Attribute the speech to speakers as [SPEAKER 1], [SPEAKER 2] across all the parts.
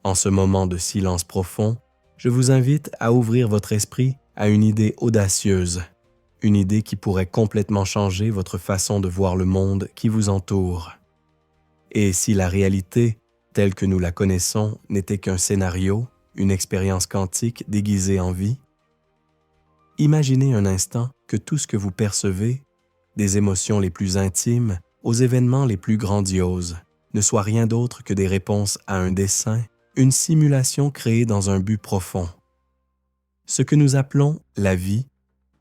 [SPEAKER 1] En ce moment de silence profond, je vous invite à ouvrir votre esprit à une idée audacieuse, une idée qui pourrait complètement changer votre façon de voir le monde qui vous entoure. Et si la réalité, telle que nous la connaissons, n'était qu'un scénario, une expérience quantique déguisée en vie? Imaginez un instant que tout ce que vous percevez, des émotions les plus intimes aux événements les plus grandioses, ne soit rien d'autre que des réponses à un dessein, une simulation créée dans un but profond. Ce que nous appelons la vie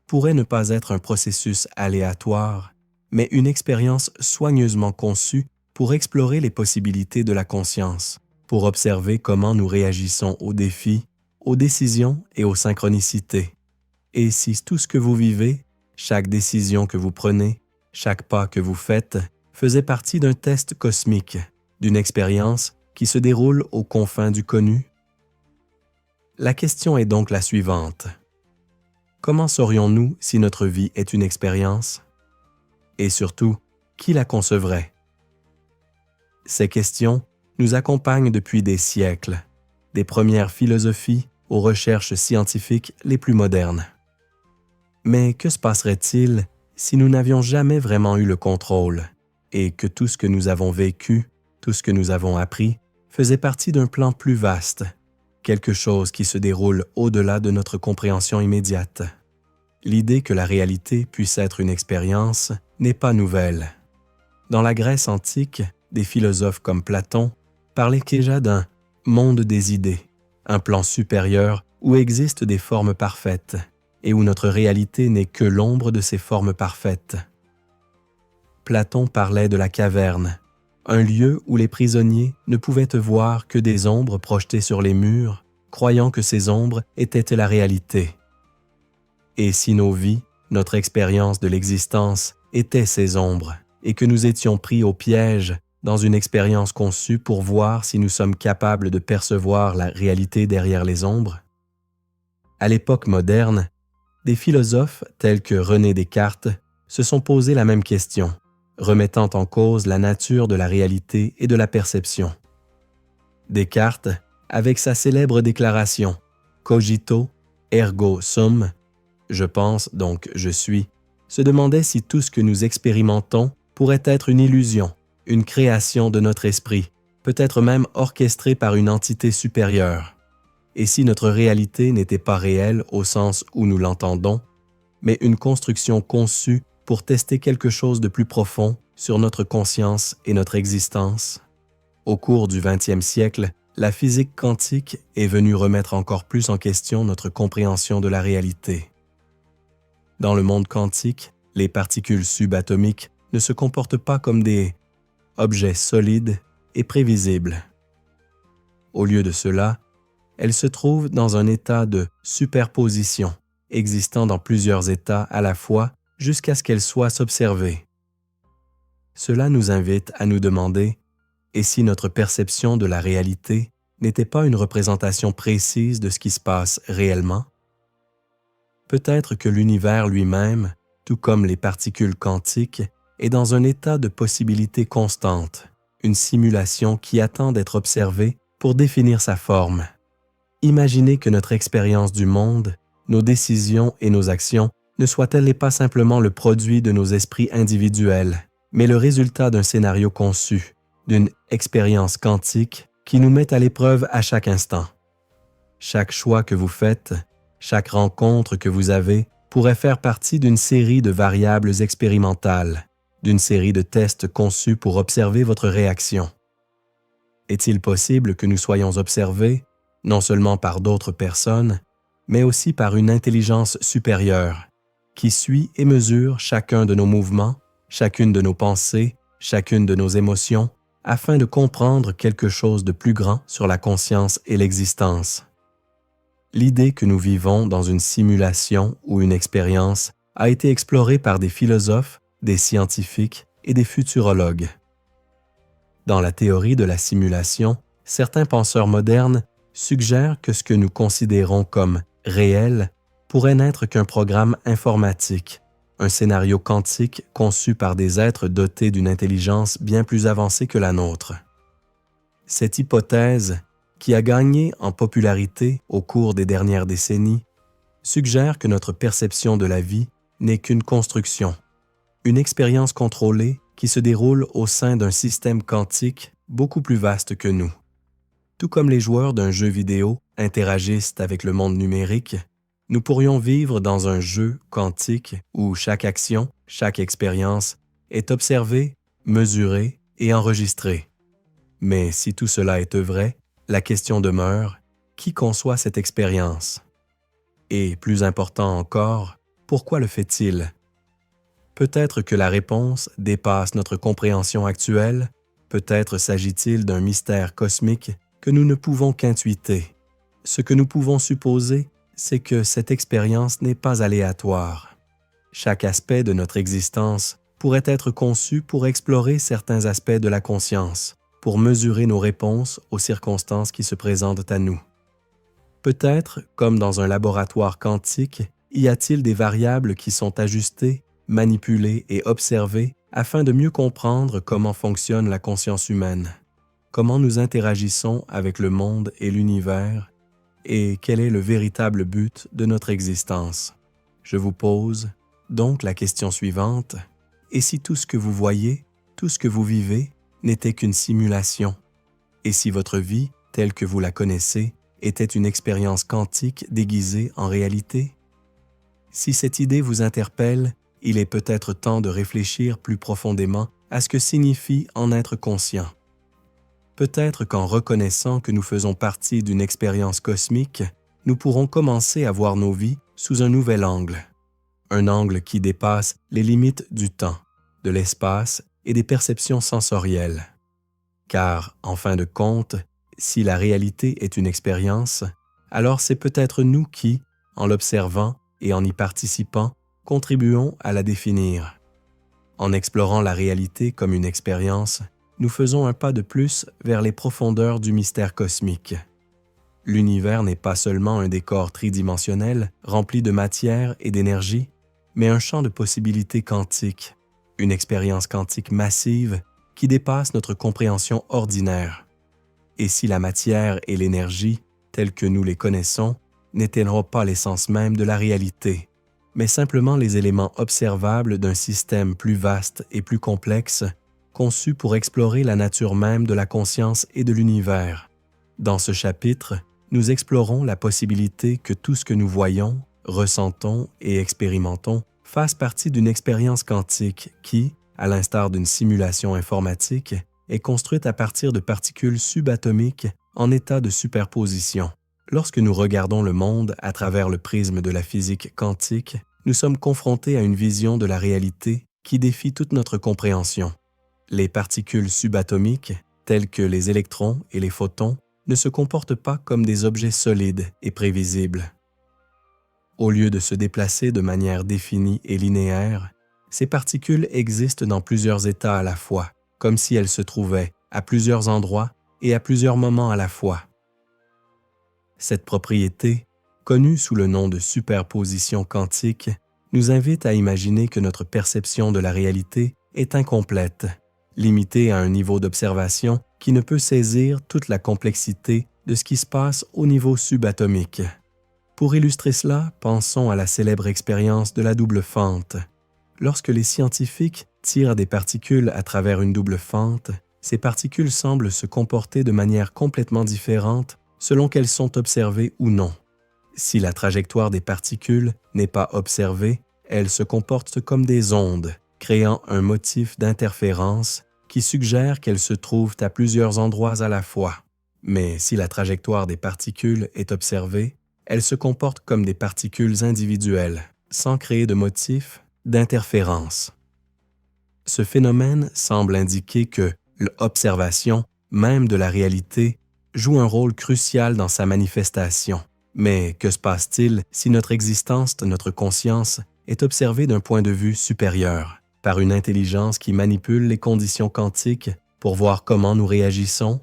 [SPEAKER 1] pourrait ne pas être un processus aléatoire, mais une expérience soigneusement conçue pour explorer les possibilités de la conscience, pour observer comment nous réagissons aux défis, aux décisions et aux synchronicités. Et si tout ce que vous vivez, chaque décision que vous prenez, chaque pas que vous faites, faisait partie d'un test cosmique, d'une expérience qui se déroule aux confins du connu? La question est donc la suivante. Comment saurions-nous si notre vie est une expérience? Et surtout, qui la concevrait? Ces questions nous accompagnent depuis des siècles, des premières philosophies aux recherches scientifiques les plus modernes. Mais que se passerait-il si nous n'avions jamais vraiment eu le contrôle et que tout ce que nous avons vécu, tout ce que nous avons appris, faisait partie d'un plan plus vaste, quelque chose qui se déroule au-delà de notre compréhension immédiate? L'idée que la réalité puisse être une expérience n'est pas nouvelle. Dans la Grèce antique, des philosophes comme Platon parlaient déjà d'un « monde des idées », un plan supérieur où existent des formes parfaites et où notre réalité n'est que l'ombre de ces formes parfaites. Platon parlait de la caverne, un lieu où les prisonniers ne pouvaient voir que des ombres projetées sur les murs, croyant que ces ombres étaient la réalité. Et si nos vies, notre expérience de l'existence, étaient ces ombres, et que nous étions pris au piège dans une expérience conçue pour voir si nous sommes capables de percevoir la réalité derrière les ombres? À l'époque moderne, des philosophes tels que René Descartes se sont posé la même question, remettant en cause la nature de la réalité et de la perception. Descartes, avec sa célèbre déclaration « Cogito, ergo sum », je pense, donc je suis, se demandait si tout ce que nous expérimentons pourrait être une illusion, une création de notre esprit, peut-être même orchestrée par une entité supérieure. Et si notre réalité n'était pas réelle au sens où nous l'entendons, mais une construction conçue pour tester quelque chose de plus profond sur notre conscience et notre existence? Au cours du 20e siècle, la physique quantique est venue remettre encore plus en question notre compréhension de la réalité. Dans le monde quantique, les particules subatomiques ne se comportent pas comme des objets solides et prévisibles. Au lieu de cela, elles se trouvent dans un état de superposition, existant dans plusieurs états à la fois jusqu'à ce qu'elles soient observées. Cela nous invite à nous demander, et si notre perception de la réalité n'était pas une représentation précise de ce qui se passe réellement? Peut-être que l'univers lui-même, tout comme les particules quantiques, est dans un état de possibilité constante, une simulation qui attend d'être observée pour définir sa forme. Imaginez que notre expérience du monde, nos décisions et nos actions ne soient-elles pas simplement le produit de nos esprits individuels, mais le résultat d'un scénario conçu, d'une expérience quantique qui nous met à l'épreuve à chaque instant. Chaque choix que vous faites, chaque rencontre que vous avez pourrait faire partie d'une série de variables expérimentales, d'une série de tests conçus pour observer votre réaction. Est-il possible que nous soyons observés, non seulement par d'autres personnes, mais aussi par une intelligence supérieure, qui suit et mesure chacun de nos mouvements, chacune de nos pensées, chacune de nos émotions, afin de comprendre quelque chose de plus grand sur la conscience et l'existence? L'idée que nous vivons dans une simulation ou une expérience a été explorée par des philosophes, des scientifiques et des futurologues. Dans la théorie de la simulation, certains penseurs modernes suggèrent que ce que nous considérons comme réel pourrait n'être qu'un programme informatique, un scénario quantique conçu par des êtres dotés d'une intelligence bien plus avancée que la nôtre. Cette hypothèse, qui a gagné en popularité au cours des dernières décennies, suggère que notre perception de la vie n'est qu'une construction, une expérience contrôlée qui se déroule au sein d'un système quantique beaucoup plus vaste que nous. Tout comme les joueurs d'un jeu vidéo interagissent avec le monde numérique, nous pourrions vivre dans un jeu quantique où chaque action, chaque expérience est observée, mesurée et enregistrée. Mais si tout cela est vrai, la question demeure, qui conçoit cette expérience? Et plus important encore, pourquoi le fait-il? Peut-être que la réponse dépasse notre compréhension actuelle, peut-être s'agit-il d'un mystère cosmique que nous ne pouvons qu'intuiter. Ce que nous pouvons supposer, c'est que cette expérience n'est pas aléatoire. Chaque aspect de notre existence pourrait être conçu pour explorer certains aspects de la conscience, pour mesurer nos réponses aux circonstances qui se présentent à nous. Peut-être, comme dans un laboratoire quantique, y a-t-il des variables qui sont ajustées, manipulées et observées afin de mieux comprendre comment fonctionne la conscience humaine, comment nous interagissons avec le monde et l'univers, et quel est le véritable but de notre existence. Je vous pose donc la question suivante, et si tout ce que vous voyez, tout ce que vous vivez, n'était qu'une simulation? Et si votre vie, telle que vous la connaissez, était une expérience quantique déguisée en réalité? Si cette idée vous interpelle, il est peut-être temps de réfléchir plus profondément à ce que signifie en être conscient. Peut-être qu'en reconnaissant que nous faisons partie d'une expérience cosmique, nous pourrons commencer à voir nos vies sous un nouvel angle. Un angle qui dépasse les limites du temps, de l'espace et des perceptions sensorielles. Car, en fin de compte, si la réalité est une expérience, alors c'est peut-être nous qui, en l'observant et en y participant, contribuons à la définir. En explorant la réalité comme une expérience, nous faisons un pas de plus vers les profondeurs du mystère cosmique. L'univers n'est pas seulement un décor tridimensionnel rempli de matière et d'énergie, mais un champ de possibilités quantiques, une expérience quantique massive qui dépasse notre compréhension ordinaire. Et si la matière et l'énergie, telles que nous les connaissons, n'étaient pas l'essence même de la réalité, mais simplement les éléments observables d'un système plus vaste et plus complexe, conçu pour explorer la nature même de la conscience et de l'univers. Dans ce chapitre, nous explorons la possibilité que tout ce que nous voyons, ressentons et expérimentons fasse partie d'une expérience quantique qui, à l'instar d'une simulation informatique, est construite à partir de particules subatomiques en état de superposition. Lorsque nous regardons le monde à travers le prisme de la physique quantique, nous sommes confrontés à une vision de la réalité qui défie toute notre compréhension. Les particules subatomiques, telles que les électrons et les photons, ne se comportent pas comme des objets solides et prévisibles. Au lieu de se déplacer de manière définie et linéaire, ces particules existent dans plusieurs états à la fois, comme si elles se trouvaient à plusieurs endroits et à plusieurs moments à la fois. Cette propriété, connue sous le nom de superposition quantique, nous invite à imaginer que notre perception de la réalité est incomplète, limitée à un niveau d'observation qui ne peut saisir toute la complexité de ce qui se passe au niveau subatomique. Pour illustrer cela, pensons à la célèbre expérience de la double fente. Lorsque les scientifiques tirent des particules à travers une double fente, ces particules semblent se comporter de manière complètement différente selon qu'elles sont observées ou non. Si la trajectoire des particules n'est pas observée, elles se comportent comme des ondes, créant un motif d'interférence qui suggère qu'elles se trouvent à plusieurs endroits à la fois. Mais si la trajectoire des particules est observée, elles se comportent comme des particules individuelles, sans créer de motif d'interférence. Ce phénomène semble indiquer que l'observation, même de la réalité, joue un rôle crucial dans sa manifestation. Mais que se passe-t-il si notre existence, notre conscience, est observée d'un point de vue supérieur, par une intelligence qui manipule les conditions quantiques pour voir comment nous réagissons?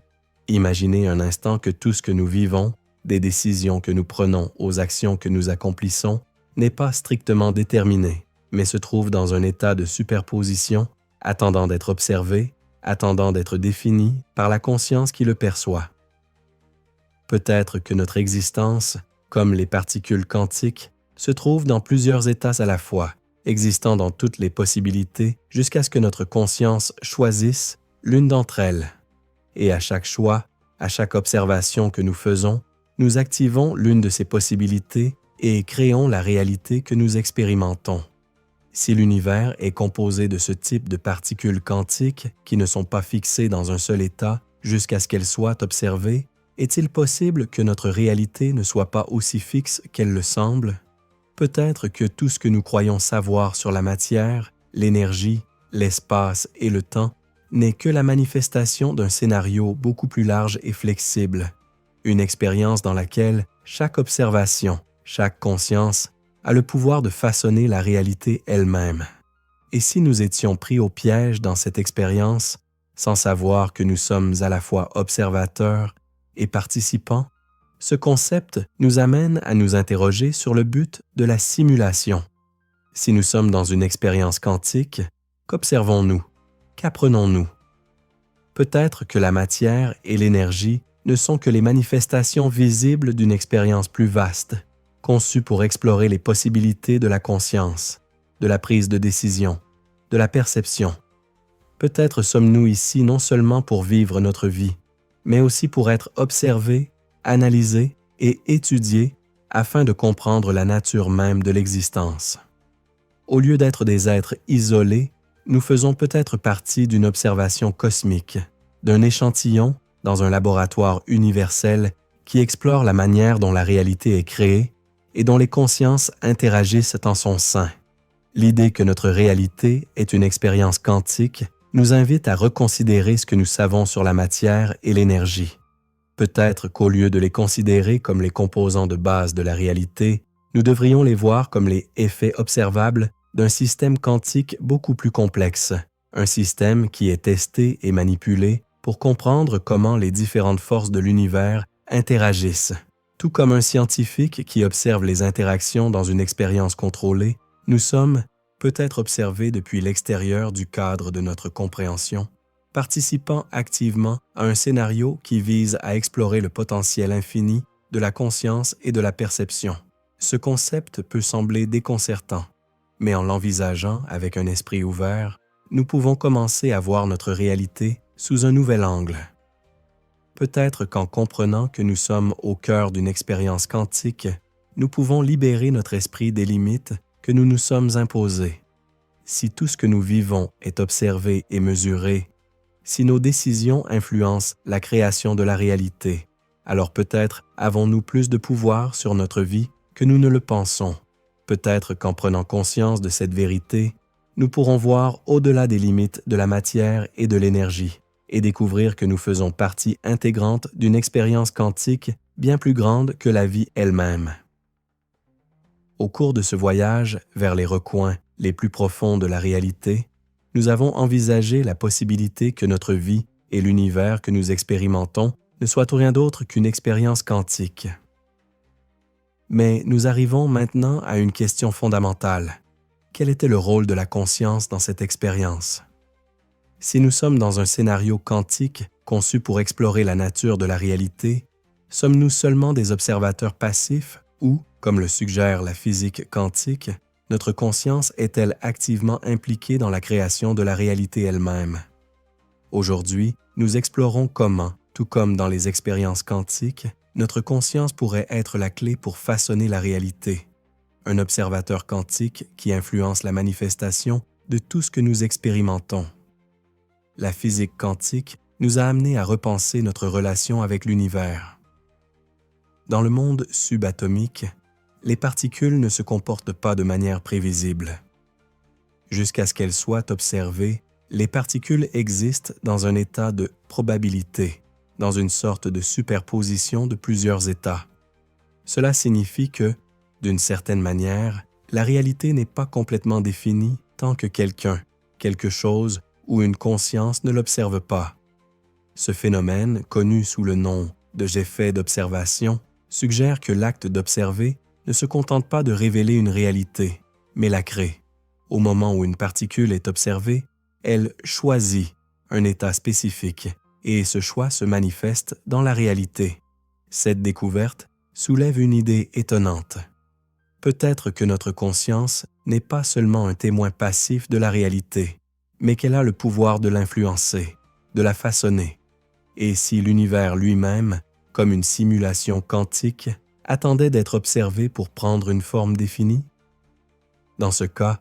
[SPEAKER 1] Imaginez un instant que tout ce que nous vivons, des décisions que nous prenons aux actions que nous accomplissons, n'est pas strictement déterminé, mais se trouve dans un état de superposition, attendant d'être observé, attendant d'être défini par la conscience qui le perçoit. Peut-être que notre existence, comme les particules quantiques, se trouve dans plusieurs états à la fois, existant dans toutes les possibilités jusqu'à ce que notre conscience choisisse l'une d'entre elles. Et à chaque choix, à chaque observation que nous faisons, nous activons l'une de ces possibilités et créons la réalité que nous expérimentons. Si l'univers est composé de ce type de particules quantiques qui ne sont pas fixées dans un seul état jusqu'à ce qu'elles soient observées, est-il possible que notre réalité ne soit pas aussi fixe qu'elle le semble? Peut-être que tout ce que nous croyons savoir sur la matière, l'énergie, l'espace et le temps n'est que la manifestation d'un scénario beaucoup plus large et flexible, une expérience dans laquelle chaque observation, chaque conscience a le pouvoir de façonner la réalité elle-même. Et si nous étions pris au piège dans cette expérience, sans savoir que nous sommes à la fois observateurs et participants, ce concept nous amène à nous interroger sur le but de la simulation. Si nous sommes dans une expérience quantique, qu'observons-nous? Qu'apprenons-nous? Peut-être que la matière et l'énergie ne sont que les manifestations visibles d'une expérience plus vaste, conçue pour explorer les possibilités de la conscience, de la prise de décision, de la perception. Peut-être sommes-nous ici non seulement pour vivre notre vie, mais aussi pour être observés, analysés et étudiés afin de comprendre la nature même de l'existence. Au lieu d'être des êtres isolés, nous faisons peut-être partie d'une observation cosmique, d'un échantillon dans un laboratoire universel qui explore la manière dont la réalité est créée et dont les consciences interagissent en son sein. L'idée que notre réalité est une expérience quantique nous invite à reconsidérer ce que nous savons sur la matière et l'énergie. Peut-être qu'au lieu de les considérer comme les composants de base de la réalité, nous devrions les voir comme les effets observables d'un système quantique beaucoup plus complexe, un système qui est testé et manipulé pour comprendre comment les différentes forces de l'univers interagissent. Tout comme un scientifique qui observe les interactions dans une expérience contrôlée, nous sommes peut-être observés depuis l'extérieur du cadre de notre compréhension, participant activement à un scénario qui vise à explorer le potentiel infini de la conscience et de la perception. Ce concept peut sembler déconcertant, mais en l'envisageant avec un esprit ouvert, nous pouvons commencer à voir notre réalité sous un nouvel angle. Peut-être qu'en comprenant que nous sommes au cœur d'une expérience quantique, nous pouvons libérer notre esprit des limites que nous nous sommes imposées. Si tout ce que nous vivons est observé et mesuré, si nos décisions influencent la création de la réalité, alors peut-être avons-nous plus de pouvoir sur notre vie que nous ne le pensons. Peut-être qu'en prenant conscience de cette vérité, nous pourrons voir au-delà des limites de la matière et de l'énergie et découvrir que nous faisons partie intégrante d'une expérience quantique bien plus grande que la vie elle-même. Au cours de ce voyage vers les recoins les plus profonds de la réalité, nous avons envisagé la possibilité que notre vie et l'univers que nous expérimentons ne soient rien d'autre qu'une expérience quantique. Mais nous arrivons maintenant à une question fondamentale. Quel était le rôle de la conscience dans cette expérience? Si nous sommes dans un scénario quantique conçu pour explorer la nature de la réalité, sommes-nous seulement des observateurs passifs ou, comme le suggère la physique quantique, notre conscience est-elle activement impliquée dans la création de la réalité elle-même? Aujourd'hui, nous explorons comment, tout comme dans les expériences quantiques, notre conscience pourrait être la clé pour façonner la réalité. Un observateur quantique qui influence la manifestation de tout ce que nous expérimentons. La physique quantique nous a amenés à repenser notre relation avec l'univers. Dans le monde subatomique, les particules ne se comportent pas de manière prévisible. Jusqu'à ce qu'elles soient observées, les particules existent dans un état de probabilité, dans une sorte de superposition de plusieurs états. Cela signifie que, d'une certaine manière, la réalité n'est pas complètement définie tant que quelqu'un, quelque chose ou une conscience ne l'observe pas. Ce phénomène, connu sous le nom d'effet d'observation, suggère que l'acte d'observer ne se contente pas de révéler une réalité, mais la crée. Au moment où une particule est observée, elle choisit un état spécifique et ce choix se manifeste dans la réalité. Cette découverte soulève une idée étonnante. Peut-être que notre conscience n'est pas seulement un témoin passif de la réalité, mais qu'elle a le pouvoir de l'influencer, de la façonner. Et si l'univers lui-même, comme une simulation quantique, attendait d'être observé pour prendre une forme définie? Dans ce cas,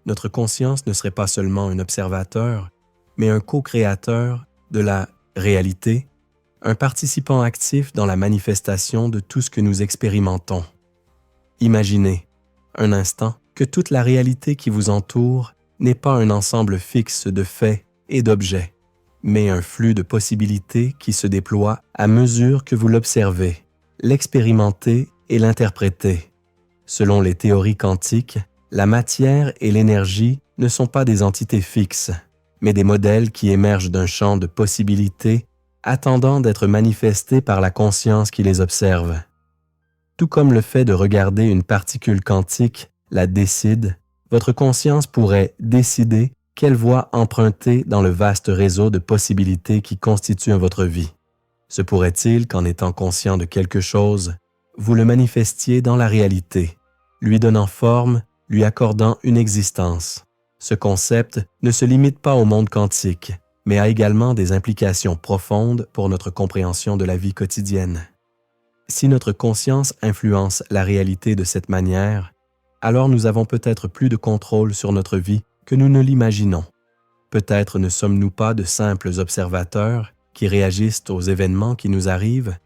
[SPEAKER 1] notre conscience ne serait pas seulement un observateur, mais un co-créateur de la réalité, un participant actif dans la manifestation de tout ce que nous expérimentons. Imaginez, un instant, que toute la réalité qui vous entoure n'est pas un ensemble fixe de faits et d'objets, mais un flux de possibilités qui se déploie à mesure que vous l'observez, l'expérimentez et l'interprétez. Selon les théories quantiques, la matière et l'énergie ne sont pas des entités fixes, mais des modèles qui émergent d'un champ de possibilités attendant d'être manifestés par la conscience qui les observe. Tout comme le fait de regarder une particule quantique la décide, votre conscience pourrait décider quelle voie emprunter dans le vaste réseau de possibilités qui constitue votre vie. Se pourrait-il qu'en étant conscient de quelque chose, vous le manifestiez dans la réalité, lui donnant forme, lui accordant une existence? Ce concept ne se limite pas au monde quantique, mais a également des implications profondes pour notre compréhension de la vie quotidienne. Si notre conscience influence la réalité de cette manière, alors nous avons peut-être plus de contrôle sur notre vie que nous ne l'imaginons. Peut-être ne sommes-nous pas de simples observateurs qui réagissent aux événements qui nous arrivent,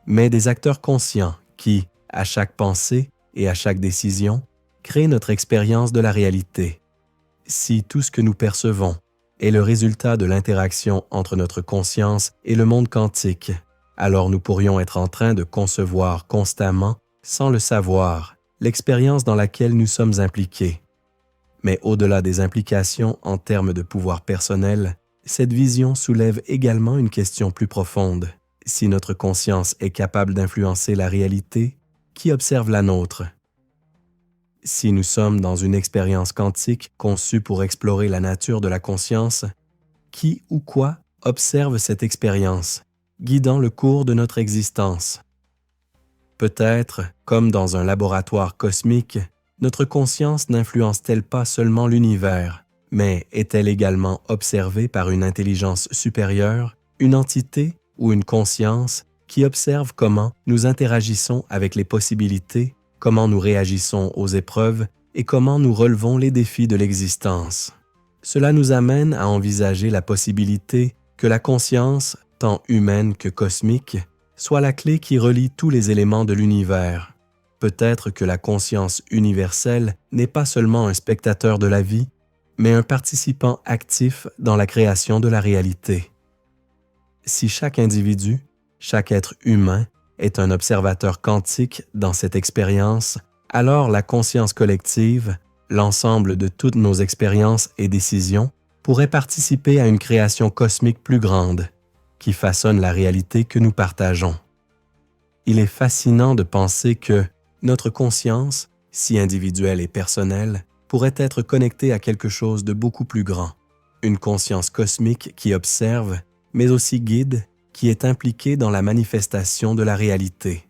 [SPEAKER 1] mais des acteurs conscients qui, à chaque pensée et à chaque décision, créent notre expérience de la réalité. Si tout ce que nous percevons est le résultat de l'interaction entre notre conscience et le monde quantique, alors nous pourrions être en train de concevoir constamment, sans le savoir, l'expérience dans laquelle nous sommes impliqués. Mais au-delà des implications en termes de pouvoir personnel, cette vision soulève également une question plus profonde. Si notre conscience est capable d'influencer la réalité, qui observe la nôtre? Si nous sommes dans une expérience quantique conçue pour explorer la nature de la conscience, qui ou quoi observe cette expérience, guidant le cours de notre existence? Peut-être, comme dans un laboratoire cosmique, notre conscience n'influence-t-elle pas seulement l'univers, mais est-elle également observée par une intelligence supérieure, une entité ou une conscience qui observe comment nous interagissons avec les possibilités, comment nous réagissons aux épreuves et comment nous relevons les défis de l'existence? Cela nous amène à envisager la possibilité que la conscience, tant humaine que cosmique, soit la clé qui relie tous les éléments de l'univers. Peut-être que la conscience universelle n'est pas seulement un spectateur de la vie, mais un participant actif dans la création de la réalité. Si chaque individu, chaque être humain, est un observateur quantique dans cette expérience, alors la conscience collective, l'ensemble de toutes nos expériences et décisions, pourrait participer à une création cosmique plus grande, qui façonne la réalité que nous partageons. Il est fascinant de penser que notre conscience, si individuelle et personnelle, pourrait être connectée à quelque chose de beaucoup plus grand, une conscience cosmique qui observe, mais aussi guide, qui est impliquée dans la manifestation de la réalité.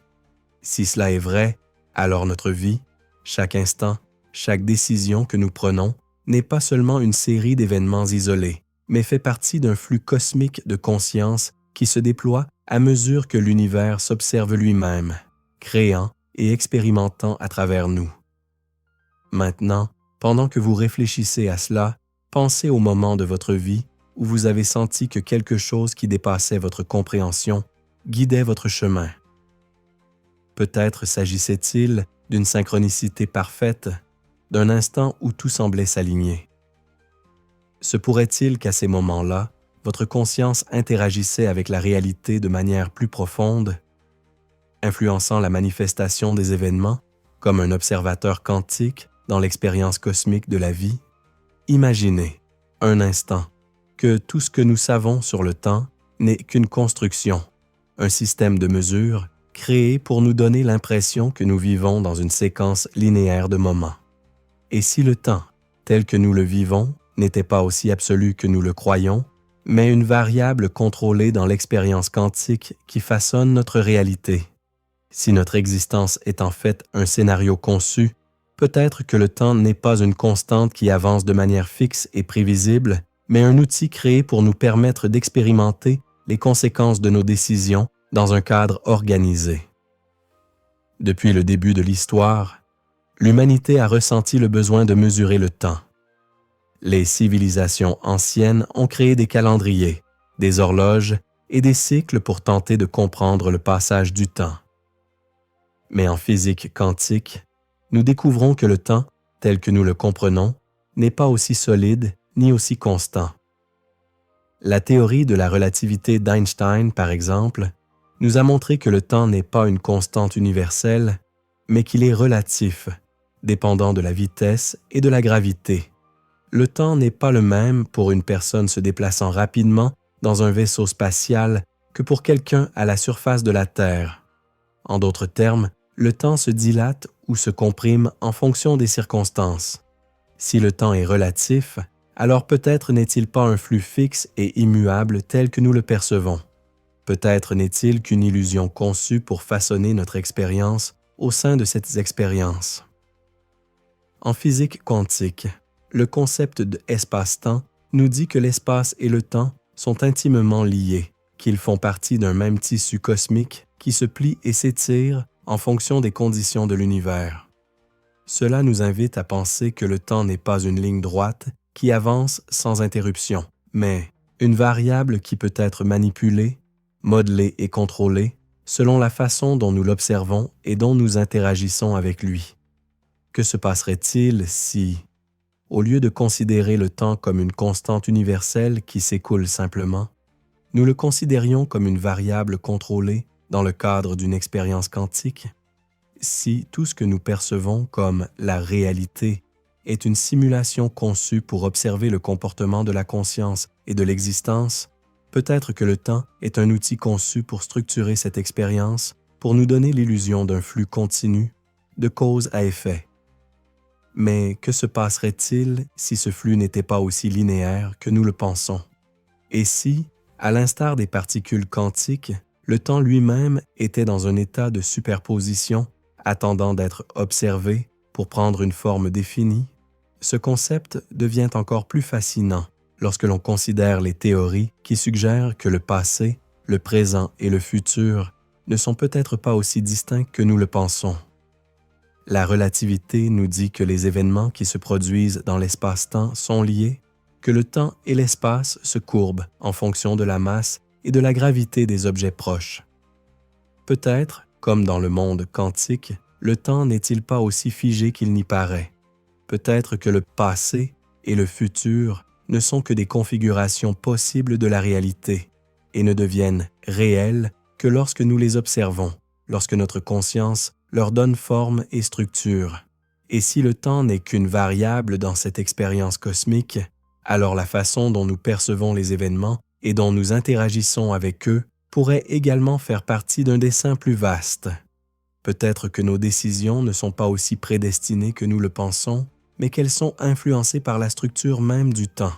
[SPEAKER 1] Si cela est vrai, alors notre vie, chaque instant, chaque décision que nous prenons, n'est pas seulement une série d'événements isolés, mais fait partie d'un flux cosmique de conscience qui se déploie à mesure que l'univers s'observe lui-même, créant et expérimentant à travers nous. Maintenant, pendant que vous réfléchissez à cela, pensez au moment de votre vie où vous avez senti que quelque chose qui dépassait votre compréhension guidait votre chemin. Peut-être s'agissait-il d'une synchronicité parfaite, d'un instant où tout semblait s'aligner. Se pourrait-il qu'à ces moments-là, votre conscience interagissait avec la réalité de manière plus profonde, influençant la manifestation des événements comme un observateur quantique dans l'expérience cosmique de la vie? Imaginez, un instant, que tout ce que nous savons sur le temps n'est qu'une construction, un système de mesure créé pour nous donner l'impression que nous vivons dans une séquence linéaire de moments. Et si le temps, tel que nous le vivons, n'était pas aussi absolu que nous le croyons, mais une variable contrôlée dans l'expérience quantique qui façonne notre réalité. Si notre existence est en fait un scénario conçu, peut-être que le temps n'est pas une constante qui avance de manière fixe et prévisible, mais un outil créé pour nous permettre d'expérimenter les conséquences de nos décisions dans un cadre organisé. Depuis le début de l'histoire, l'humanité a ressenti le besoin de mesurer le temps. Les civilisations anciennes ont créé des calendriers, des horloges et des cycles pour tenter de comprendre le passage du temps. Mais en physique quantique, nous découvrons que le temps, tel que nous le comprenons, n'est pas aussi solide ni aussi constant. La théorie de la relativité d'Einstein, par exemple, nous a montré que le temps n'est pas une constante universelle, mais qu'il est relatif, dépendant de la vitesse et de la gravité. Le temps n'est pas le même pour une personne se déplaçant rapidement dans un vaisseau spatial que pour quelqu'un à la surface de la Terre. En d'autres termes, le temps se dilate ou se comprime en fonction des circonstances. Si le temps est relatif, alors peut-être n'est-il pas un flux fixe et immuable tel que nous le percevons. Peut-être n'est-il qu'une illusion conçue pour façonner notre expérience au sein de cette expérience. En physique quantique, le concept d'espace-temps nous dit que l'espace et le temps sont intimement liés, qu'ils font partie d'un même tissu cosmique qui se plie et s'étire en fonction des conditions de l'univers. Cela nous invite à penser que le temps n'est pas une ligne droite qui avance sans interruption, mais une variable qui peut être manipulée, modelée et contrôlée selon la façon dont nous l'observons et dont nous interagissons avec lui. Que se passerait-il si, au lieu de considérer le temps comme une constante universelle qui s'écoule simplement, nous le considérions comme une variable contrôlée dans le cadre d'une expérience quantique? Si tout ce que nous percevons comme la réalité est une simulation conçue pour observer le comportement de la conscience et de l'existence, peut-être que le temps est un outil conçu pour structurer cette expérience, pour nous donner l'illusion d'un flux continu, de cause à effet. Mais que se passerait-il si ce flux n'était pas aussi linéaire que nous le pensons? Et si, à l'instar des particules quantiques, le temps lui-même était dans un état de superposition, attendant d'être observé pour prendre une forme définie? Ce concept devient encore plus fascinant lorsque l'on considère les théories qui suggèrent que le passé, le présent et le futur ne sont peut-être pas aussi distincts que nous le pensons. La relativité nous dit que les événements qui se produisent dans l'espace-temps sont liés, que le temps et l'espace se courbent en fonction de la masse et de la gravité des objets proches. Peut-être, comme dans le monde quantique, le temps n'est-il pas aussi figé qu'il n'y paraît. Peut-être que le passé et le futur ne sont que des configurations possibles de la réalité et ne deviennent réelles que lorsque nous les observons, lorsque notre conscience leur donne forme et structure. Et si le temps n'est qu'une variable dans cette expérience cosmique, alors la façon dont nous percevons les événements et dont nous interagissons avec eux pourrait également faire partie d'un dessin plus vaste. Peut-être que nos décisions ne sont pas aussi prédestinées que nous le pensons, mais qu'elles sont influencées par la structure même du temps.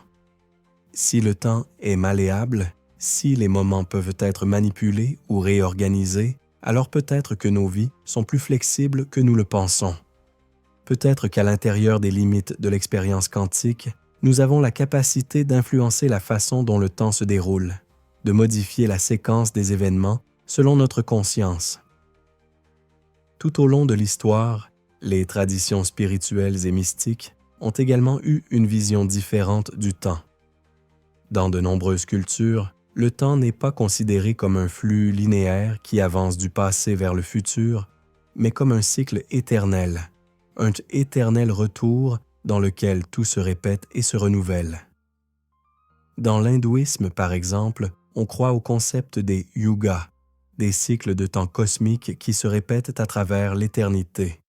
[SPEAKER 1] Si le temps est malléable, si les moments peuvent être manipulés ou réorganisés, alors peut-être que nos vies sont plus flexibles que nous le pensons. Peut-être qu'à l'intérieur des limites de l'expérience quantique, nous avons la capacité d'influencer la façon dont le temps se déroule, de modifier la séquence des événements selon notre conscience. Tout au long de l'histoire, les traditions spirituelles et mystiques ont également eu une vision différente du temps. Dans de nombreuses cultures, le temps n'est pas considéré comme un flux linéaire qui avance du passé vers le futur, mais comme un cycle éternel, un éternel retour dans lequel tout se répète et se renouvelle. Dans l'hindouisme, par exemple, on croit au concept des yugas, des cycles de temps cosmiques qui se répètent à travers l'éternité.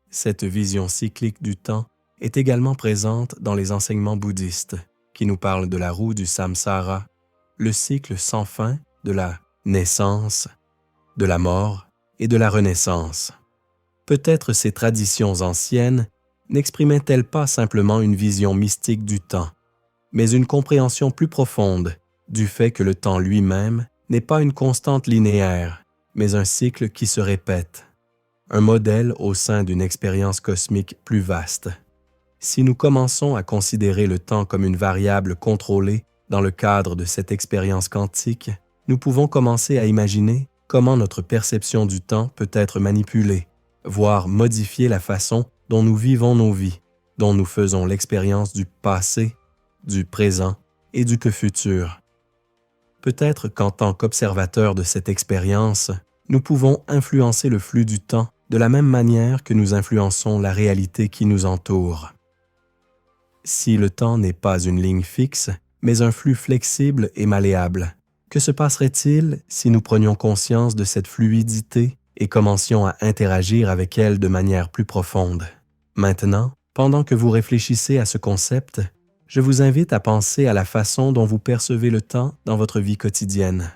[SPEAKER 1] Cette vision cyclique du temps est également présente dans les enseignements bouddhistes, qui nous parlent de la roue du samsara, le cycle sans fin de la naissance, de la mort et de la renaissance. Peut-être ces traditions anciennes n'exprimaient-elles pas simplement une vision mystique du temps, mais une compréhension plus profonde du fait que le temps lui-même n'est pas une constante linéaire, mais un cycle qui se répète, un modèle au sein d'une expérience cosmique plus vaste. Si nous commençons à considérer le temps comme une variable contrôlée dans le cadre de cette expérience quantique, nous pouvons commencer à imaginer comment notre perception du temps peut être manipulée, voire modifier la façon dont nous vivons nos vies, dont nous faisons l'expérience du passé, du présent et du que futur. Peut-être qu'en tant qu'observateurs de cette expérience, nous pouvons influencer le flux du temps de la même manière que nous influençons la réalité qui nous entoure. Si le temps n'est pas une ligne fixe, mais un flux flexible et malléable, que se passerait-il si nous prenions conscience de cette fluidité et commencions à interagir avec elle de manière plus profonde? Maintenant, pendant que vous réfléchissez à ce concept, je vous invite à penser à la façon dont vous percevez le temps dans votre vie quotidienne.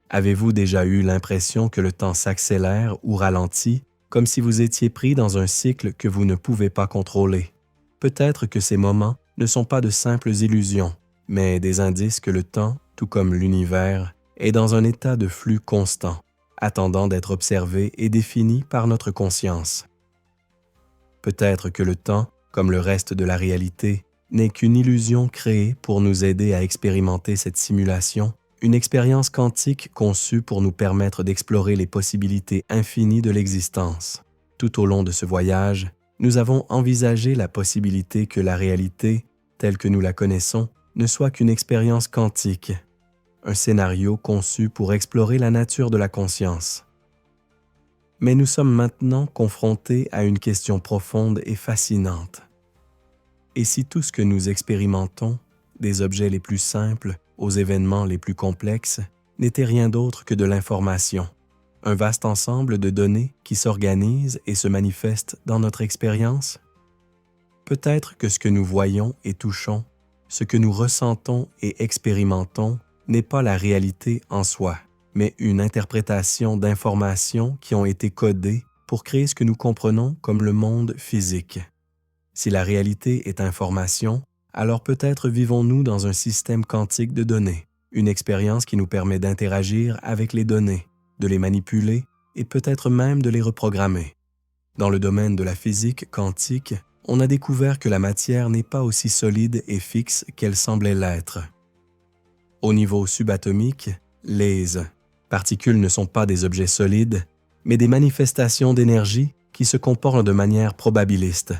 [SPEAKER 1] Avez-vous déjà eu l'impression que le temps s'accélère ou ralentit, comme si vous étiez pris dans un cycle que vous ne pouvez pas contrôler? Peut-être que ces moments ne sont pas de simples illusions, mais des indices que le temps, tout comme l'univers, est dans un état de flux constant, attendant d'être observé et défini par notre conscience. Peut-être que le temps, comme le reste de la réalité, n'est qu'une illusion créée pour nous aider à expérimenter cette simulation, une expérience quantique conçue pour nous permettre d'explorer les possibilités infinies de l'existence. Tout au long de ce voyage, nous avons envisagé la possibilité que la réalité, telle que nous la connaissons, ne soit qu'une expérience quantique, un scénario conçu pour explorer la nature de la conscience. Mais nous sommes maintenant confrontés à une question profonde et fascinante. Et si tout ce que nous expérimentons, des objets les plus simples aux événements les plus complexes, n'était rien d'autre que de l'information, un vaste ensemble de données qui s'organisent et se manifestent dans notre expérience? Peut-être que ce que nous voyons et touchons, ce que nous ressentons et expérimentons, n'est pas la réalité en soi, mais une interprétation d'informations qui ont été codées pour créer ce que nous comprenons comme le monde physique. Si la réalité est information, alors peut-être vivons-nous dans un système quantique de données, une expérience qui nous permet d'interagir avec les données, de les manipuler et peut-être même de les reprogrammer. Dans le domaine de la physique quantique, on a découvert que la matière n'est pas aussi solide et fixe qu'elle semblait l'être. Au niveau subatomique, les particules ne sont pas des objets solides, mais des manifestations d'énergie qui se comportent de manière probabiliste,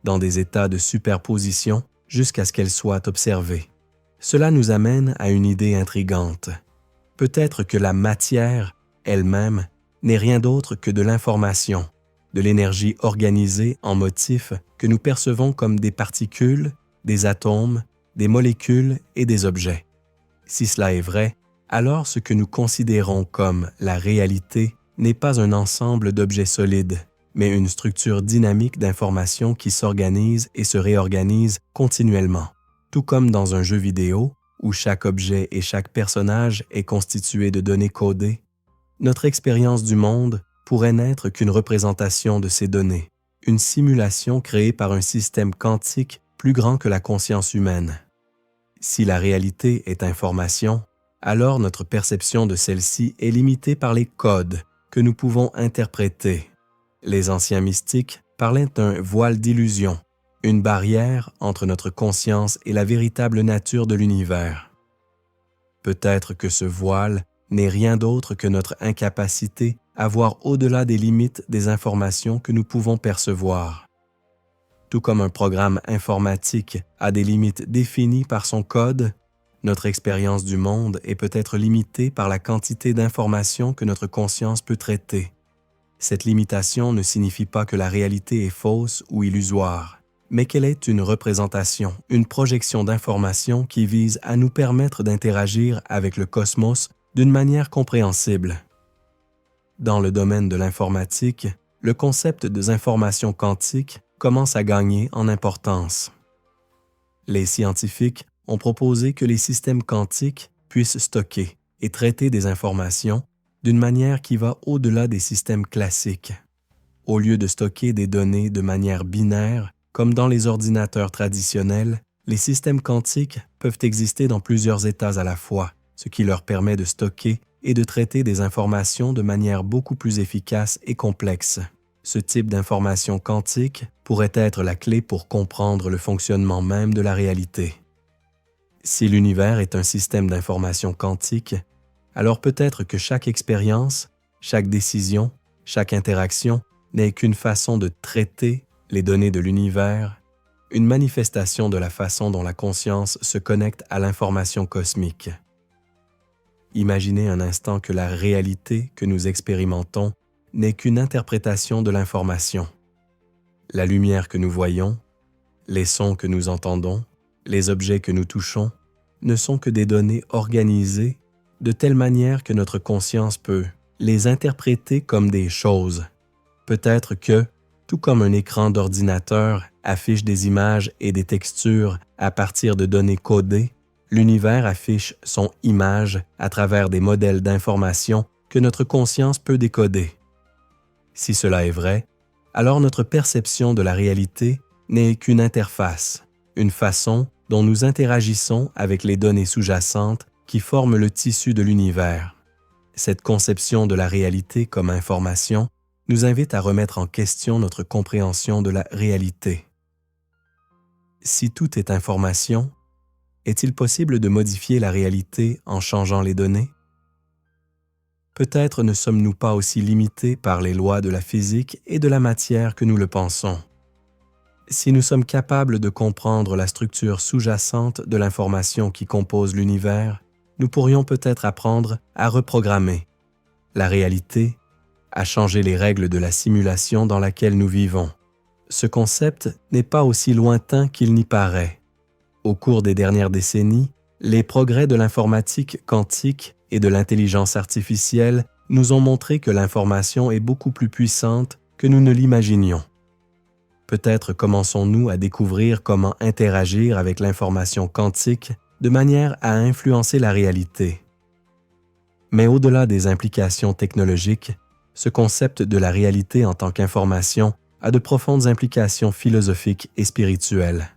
[SPEAKER 1] dans des états de superposition jusqu'à ce qu'elles soient observées. Cela nous amène à une idée intrigante. Peut-être que la matière, elle-même, n'est rien d'autre que de l'information, de l'énergie organisée en motifs que nous percevons comme des particules, des atomes, des molécules et des objets. Si cela est vrai, alors ce que nous considérons comme la réalité n'est pas un ensemble d'objets solides, mais une structure dynamique d'informations qui s'organise et se réorganise continuellement. Tout comme dans un jeu vidéo, où chaque objet et chaque personnage est constitué de données codées, notre expérience du monde pourrait n'être qu'une représentation de ces données, une simulation créée par un système quantique plus grand que la conscience humaine. Si la réalité est information, alors notre perception de celle-ci est limitée par les codes que nous pouvons interpréter. Les anciens mystiques parlaient d'un voile d'illusion, une barrière entre notre conscience et la véritable nature de l'univers. Peut-être que ce voile n'est rien d'autre que notre incapacité à voir au-delà des limites des informations que nous pouvons percevoir. Tout comme un programme informatique a des limites définies par son code, notre expérience du monde est peut-être limitée par la quantité d'informations que notre conscience peut traiter. Cette limitation ne signifie pas que la réalité est fausse ou illusoire, mais qu'elle est une représentation, une projection d'informations qui vise à nous permettre d'interagir avec le cosmos d'une manière compréhensible. Dans le domaine de l'informatique, le concept des informations quantiques commence à gagner en importance. Les scientifiques ont proposé que les systèmes quantiques puissent stocker et traiter des informations d'une manière qui va au-delà des systèmes classiques. Au lieu de stocker des données de manière binaire, comme dans les ordinateurs traditionnels, Les systèmes quantiques peuvent exister dans plusieurs états à la fois, ce qui leur permet de stocker et de traiter des informations de manière beaucoup plus efficace et complexe. Ce type d'information quantique pourrait être la clé pour comprendre le fonctionnement même de la réalité. Si l'univers est un système d'information quantique, alors peut-être que chaque expérience, chaque décision, chaque interaction n'est qu'une façon de traiter les données de l'univers, une manifestation de la façon dont la conscience se connecte à l'information cosmique. Imaginez un instant que la réalité que nous expérimentons n'est qu'une interprétation de l'information. La lumière que nous voyons, les sons que nous entendons, les objets que nous touchons, ne sont que des données organisées de telle manière que notre conscience peut les interpréter comme des choses. Peut-être que, tout comme un écran d'ordinateur affiche des images et des textures à partir de données codées, l'univers affiche son image à travers des modèles d'information que notre conscience peut décoder. Si cela est vrai, alors notre perception de la réalité n'est qu'une interface, une façon dont nous interagissons avec les données sous-jacentes qui forment le tissu de l'univers. Cette conception de la réalité comme information nous invite à remettre en question notre compréhension de la réalité. Si tout est information, est-il possible de modifier la réalité en changeant les données? Peut-être ne sommes-nous pas aussi limités par les lois de la physique et de la matière que nous le pensons. Si nous sommes capables de comprendre la structure sous-jacente de l'information qui compose l'univers, nous pourrions peut-être apprendre à reprogrammer la réalité, à changer les règles de la simulation dans laquelle nous vivons. Ce concept n'est pas aussi lointain qu'il n'y paraît. Au cours des dernières décennies, les progrès de l'informatique quantique et de l'intelligence artificielle nous ont montré que l'information est beaucoup plus puissante que nous ne l'imaginions. Peut-être commençons-nous à découvrir comment interagir avec l'information quantique de manière à influencer la réalité. Mais au-delà des implications technologiques, ce concept de la réalité en tant qu'information a de profondes implications philosophiques et spirituelles.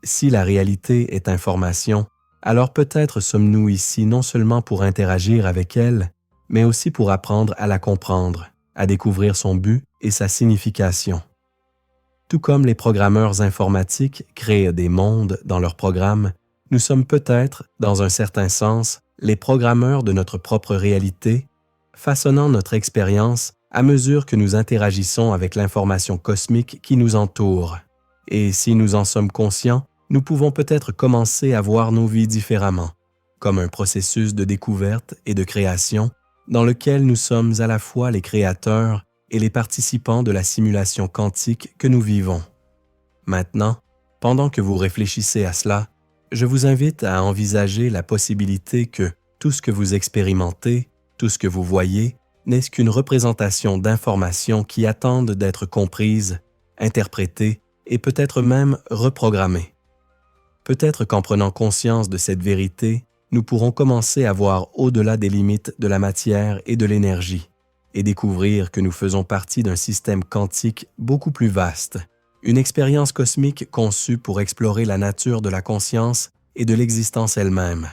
[SPEAKER 1] Si la réalité est information, alors peut-être sommes-nous ici non seulement pour interagir avec elle, mais aussi pour apprendre à la comprendre, à découvrir son but et sa signification. Tout comme les programmeurs informatiques créent des mondes dans leurs programmes, nous sommes peut-être, dans un certain sens, les programmeurs de notre propre réalité, façonnant notre expérience à mesure que nous interagissons avec l'information cosmique qui nous entoure. Et si nous en sommes conscients, nous pouvons peut-être commencer à voir nos vies différemment, comme un processus de découverte et de création dans lequel nous sommes à la fois les créateurs et les participants de la simulation quantique que nous vivons. Maintenant, pendant que vous réfléchissez à cela, je vous invite à envisager la possibilité que tout ce que vous expérimentez, tout ce que vous voyez, n'est qu'une représentation d'informations qui attendent d'être comprises, interprétées et peut-être même reprogrammées. Peut-être qu'en prenant conscience de cette vérité, nous pourrons commencer à voir au-delà des limites de la matière et de l'énergie, et découvrir que nous faisons partie d'un système quantique beaucoup plus vaste, une expérience cosmique conçue pour explorer la nature de la conscience et de l'existence elle-même.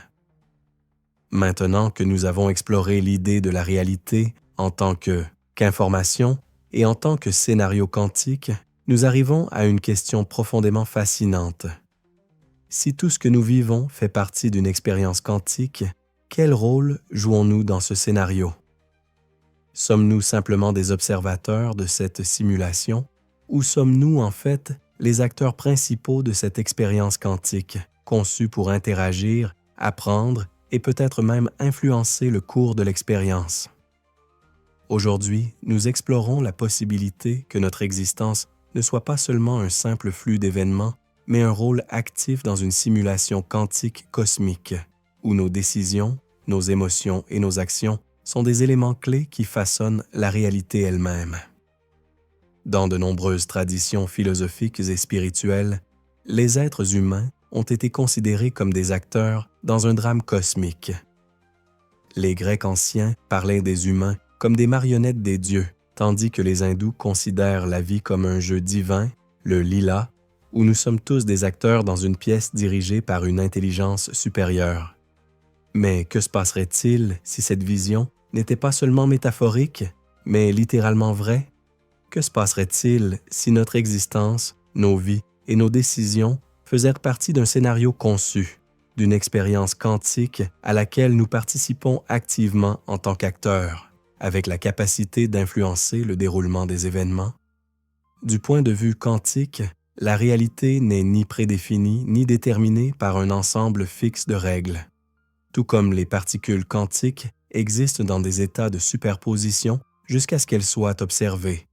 [SPEAKER 1] Maintenant que nous avons exploré l'idée de la réalité en tant qu'information et en tant que scénario quantique, nous arrivons à une question profondément fascinante. Si tout ce que nous vivons fait partie d'une expérience quantique, quel rôle jouons-nous dans ce scénario? Sommes-nous simplement des observateurs de cette simulation ou sommes-nous en fait les acteurs principaux de cette expérience quantique, conçue pour interagir, apprendre et peut-être même influencer le cours de l'expérience? Aujourd'hui, nous explorons la possibilité que notre existence ne soit pas seulement un simple flux d'événements, mais un rôle actif dans une simulation quantique cosmique, où nos décisions, nos émotions et nos actions sont des éléments clés qui façonnent la réalité elle-même. Dans de nombreuses traditions philosophiques et spirituelles, les êtres humains ont été considérés comme des acteurs dans un drame cosmique. Les Grecs anciens parlaient des humains comme des marionnettes des dieux, tandis que les hindous considèrent la vie comme un jeu divin, le lila, où nous sommes tous des acteurs dans une pièce dirigée par une intelligence supérieure. Mais que se passerait-il si cette vision n'était pas seulement métaphorique, mais littéralement vraie? Que se passerait-il si notre existence, nos vies et nos décisions faisaient partie d'un scénario conçu, d'une expérience quantique à laquelle nous participons activement en tant qu'acteurs, avec la capacité d'influencer le déroulement des événements? Du point de vue quantique, la réalité n'est ni prédéfinie ni déterminée par un ensemble fixe de règles. Tout comme les particules quantiques existent dans des états de superposition jusqu'à ce qu'elles soient observées.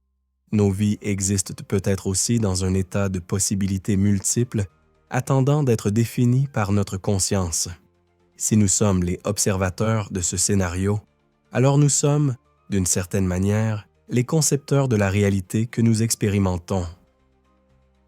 [SPEAKER 1] Nos vies existent peut-être aussi dans un état de possibilités multiples, attendant d'être définies par notre conscience. Si nous sommes les observateurs de ce scénario, alors nous sommes, d'une certaine manière, les concepteurs de la réalité que nous expérimentons.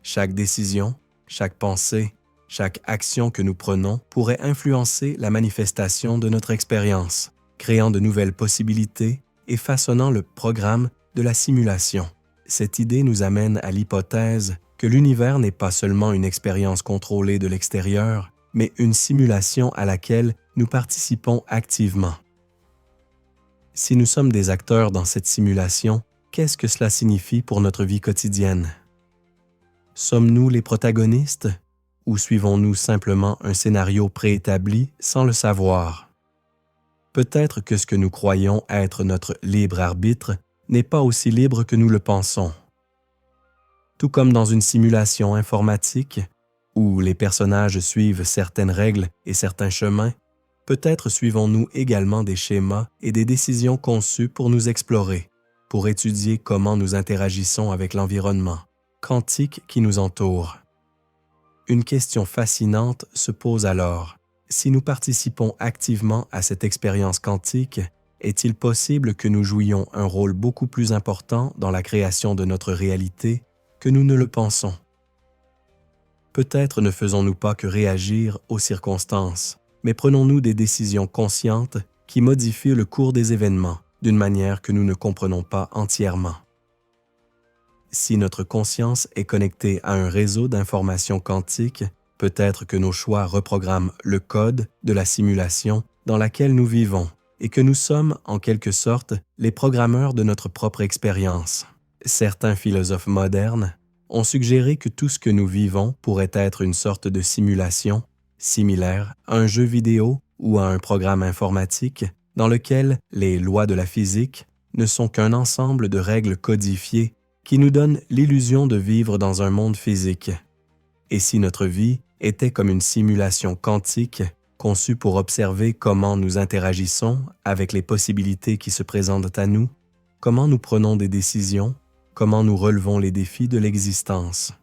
[SPEAKER 1] Chaque décision, chaque pensée, chaque action que nous prenons pourrait influencer la manifestation de notre expérience, créant de nouvelles possibilités et façonnant le programme de la simulation. Cette idée nous amène à l'hypothèse que l'univers n'est pas seulement une expérience contrôlée de l'extérieur, mais une simulation à laquelle nous participons activement. Si nous sommes des acteurs dans cette simulation, qu'est-ce que cela signifie pour notre vie quotidienne? Sommes-nous les protagonistes ou suivons-nous simplement un scénario préétabli sans le savoir? Peut-être que ce que nous croyons être notre libre arbitre n'est pas aussi libre que nous le pensons. Tout comme dans une simulation informatique, où les personnages suivent certaines règles et certains chemins, peut-être suivons-nous également des schémas et des décisions conçues pour nous explorer, pour étudier comment nous interagissons avec l'environnement quantique qui nous entoure. Une question fascinante se pose alors. Si nous participons activement à cette expérience quantique, est-il possible que nous jouions un rôle beaucoup plus important dans la création de notre réalité que nous ne le pensons? Peut-être ne faisons-nous pas que réagir aux circonstances, mais prenons-nous des décisions conscientes qui modifient le cours des événements d'une manière que nous ne comprenons pas entièrement. Si notre conscience est connectée à un réseau d'informations quantiques, peut-être que nos choix reprogramment le code de la simulation dans laquelle nous vivons et que nous sommes, en quelque sorte, les programmeurs de notre propre expérience. Certains philosophes modernes ont suggéré que tout ce que nous vivons pourrait être une sorte de simulation, similaire à un jeu vidéo ou à un programme informatique dans lequel les lois de la physique ne sont qu'un ensemble de règles codifiées qui nous donnent l'illusion de vivre dans un monde physique. Et si notre vie était comme une simulation quantique conçue pour observer comment nous interagissons avec les possibilités qui se présentent à nous, comment nous prenons des décisions, comment nous relevons les défis de l'existence.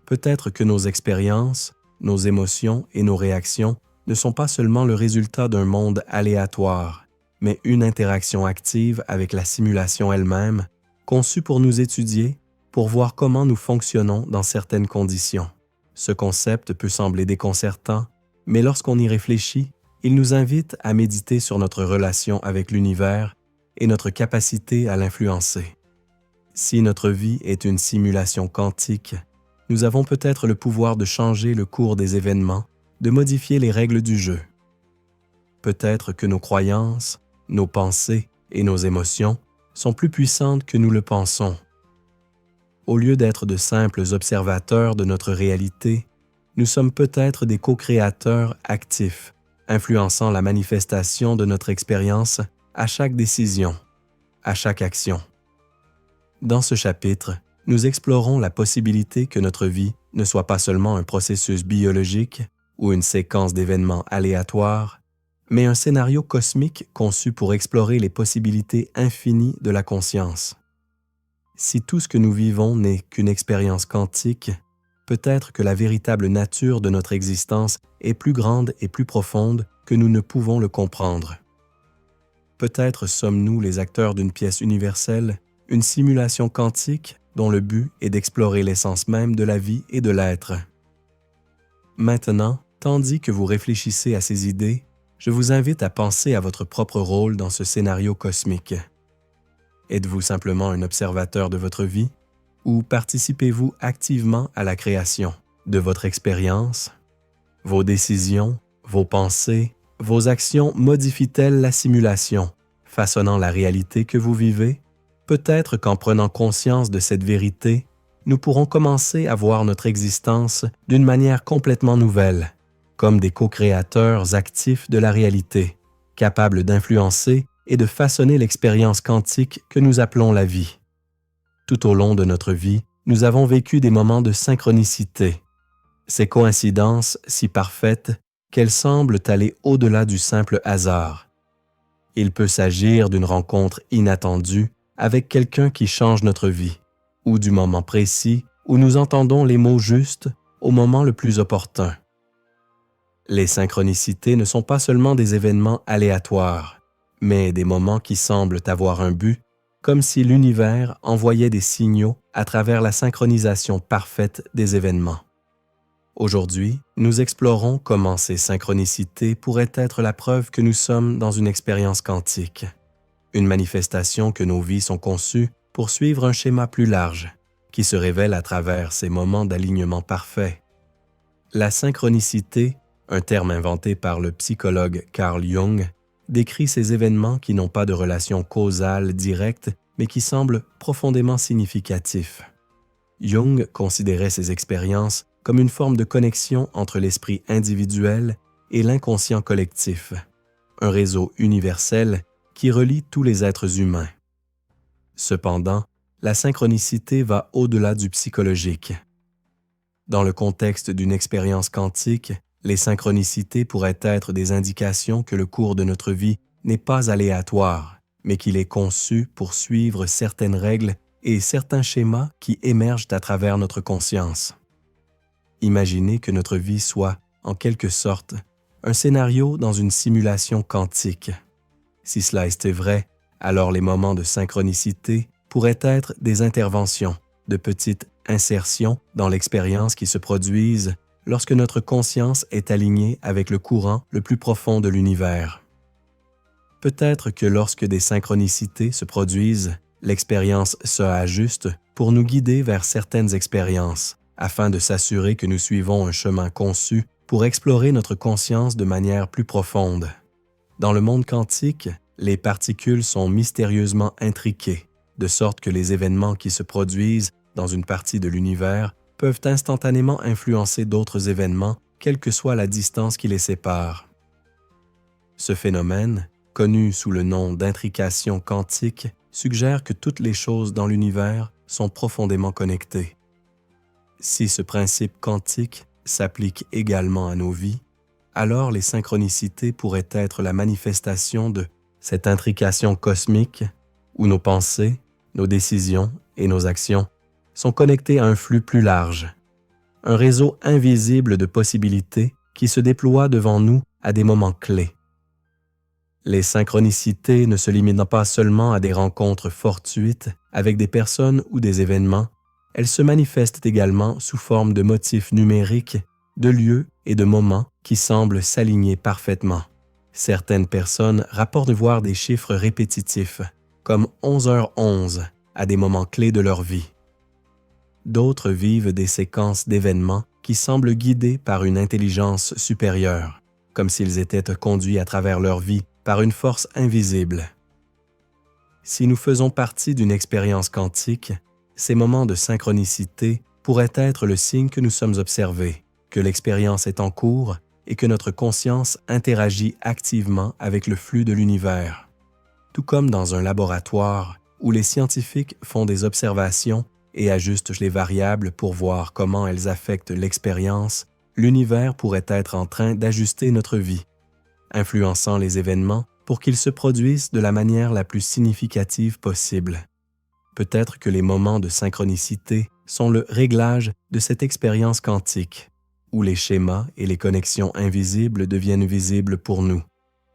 [SPEAKER 1] Peut-être que nos expériences, nos émotions et nos réactions ne sont pas seulement le résultat d'un monde aléatoire, mais une interaction active avec la simulation elle-même, conçue pour nous étudier, pour voir comment nous fonctionnons dans certaines conditions. Ce concept peut sembler déconcertant, mais lorsqu'on y réfléchit, il nous invite à méditer sur notre relation avec l'univers et notre capacité à l'influencer. Si notre vie est une simulation quantique, nous avons peut-être le pouvoir de changer le cours des événements, de modifier les règles du jeu. Peut-être que nos croyances, nos pensées et nos émotions sont plus puissantes que nous le pensons. Au lieu d'être de simples observateurs de notre réalité, nous sommes peut-être des co-créateurs actifs, influençant la manifestation de notre expérience à chaque décision, à chaque action. Dans ce chapitre, nous explorons la possibilité que notre vie ne soit pas seulement un processus biologique ou une séquence d'événements aléatoires, mais un scénario cosmique conçu pour explorer les possibilités infinies de la conscience. Si tout ce que nous vivons n'est qu'une expérience quantique, peut-être que la véritable nature de notre existence est plus grande et plus profonde que nous ne pouvons le comprendre. Peut-être sommes-nous les acteurs d'une pièce universelle, une simulation quantique dont le but est d'explorer l'essence même de la vie et de l'être. Maintenant, tandis que vous réfléchissez à ces idées, je vous invite à penser à votre propre rôle dans ce scénario cosmique. Êtes-vous simplement un observateur de votre vie, ou participez-vous activement à la création de votre expérience? Vos décisions, vos pensées, vos actions modifient-elles la simulation, façonnant la réalité que vous vivez? Peut-être qu'en prenant conscience de cette vérité, nous pourrons commencer à voir notre existence d'une manière complètement nouvelle, comme des co-créateurs actifs de la réalité, capables d'influencer et de façonner l'expérience quantique que nous appelons la vie. Tout au long de notre vie, nous avons vécu des moments de synchronicité. Ces coïncidences si parfaites qu'elles semblent aller au-delà du simple hasard. Il peut s'agir d'une rencontre inattendue avec quelqu'un qui change notre vie, ou du moment précis où nous entendons les mots justes au moment le plus opportun. Les synchronicités ne sont pas seulement des événements aléatoires, mais des moments qui semblent avoir un but, comme si l'univers envoyait des signaux à travers la synchronisation parfaite des événements. Aujourd'hui, nous explorons comment ces synchronicités pourraient être la preuve que nous sommes dans une expérience quantique, une manifestation que nos vies sont conçues pour suivre un schéma plus large, qui se révèle à travers ces moments d'alignement parfait. La synchronicité, un terme inventé par le psychologue Carl Jung, décrit ces événements qui n'ont pas de relation causale directe, mais qui semblent profondément significatifs. Jung considérait ces expériences comme une forme de connexion entre l'esprit individuel et l'inconscient collectif, un réseau universel qui relie tous les êtres humains. Cependant, la synchronicité va au-delà du psychologique. Dans le contexte d'une expérience quantique, les synchronicités pourraient être des indications que le cours de notre vie n'est pas aléatoire, mais qu'il est conçu pour suivre certaines règles et certains schémas qui émergent à travers notre conscience. Imaginez que notre vie soit, en quelque sorte, un scénario dans une simulation quantique. Si cela était vrai, alors les moments de synchronicité pourraient être des interventions, de petites insertions dans l'expérience qui se produisent lorsque notre conscience est alignée avec le courant le plus profond de l'univers. Peut-être que lorsque des synchronicités se produisent, l'expérience se ajuste pour nous guider vers certaines expériences, afin de s'assurer que nous suivons un chemin conçu pour explorer notre conscience de manière plus profonde. Dans le monde quantique, les particules sont mystérieusement intriquées, de sorte que les événements qui se produisent dans une partie de l'univers peuvent instantanément influencer d'autres événements, quelle que soit la distance qui les sépare. Ce phénomène, connu sous le nom d'intrication quantique, suggère que toutes les choses dans l'univers sont profondément connectées. Si ce principe quantique s'applique également à nos vies, alors les synchronicités pourraient être la manifestation de cette intrication cosmique où nos pensées, nos décisions et nos actions sont connectées à un flux plus large, un réseau invisible de possibilités qui se déploie devant nous à des moments clés. Les synchronicités ne se limitent pas seulement à des rencontres fortuites avec des personnes ou des événements, elles se manifestent également sous forme de motifs numériques, de lieux et de moments qui semblent s'aligner parfaitement. Certaines personnes rapportent voir des chiffres répétitifs, comme 11h11, à des moments clés de leur vie. D'autres vivent des séquences d'événements qui semblent guidés par une intelligence supérieure, comme s'ils étaient conduits à travers leur vie par une force invisible. Si nous faisons partie d'une expérience quantique, ces moments de synchronicité pourraient être le signe que nous sommes observés, que l'expérience est en cours et que notre conscience interagit activement avec le flux de l'univers. Tout comme dans un laboratoire où les scientifiques font des observations et ajustent les variables pour voir comment elles affectent l'expérience, l'univers pourrait être en train d'ajuster notre vie, influençant les événements pour qu'ils se produisent de la manière la plus significative possible. Peut-être que les moments de synchronicité sont le réglage de cette expérience quantique, où les schémas et les connexions invisibles deviennent visibles pour nous,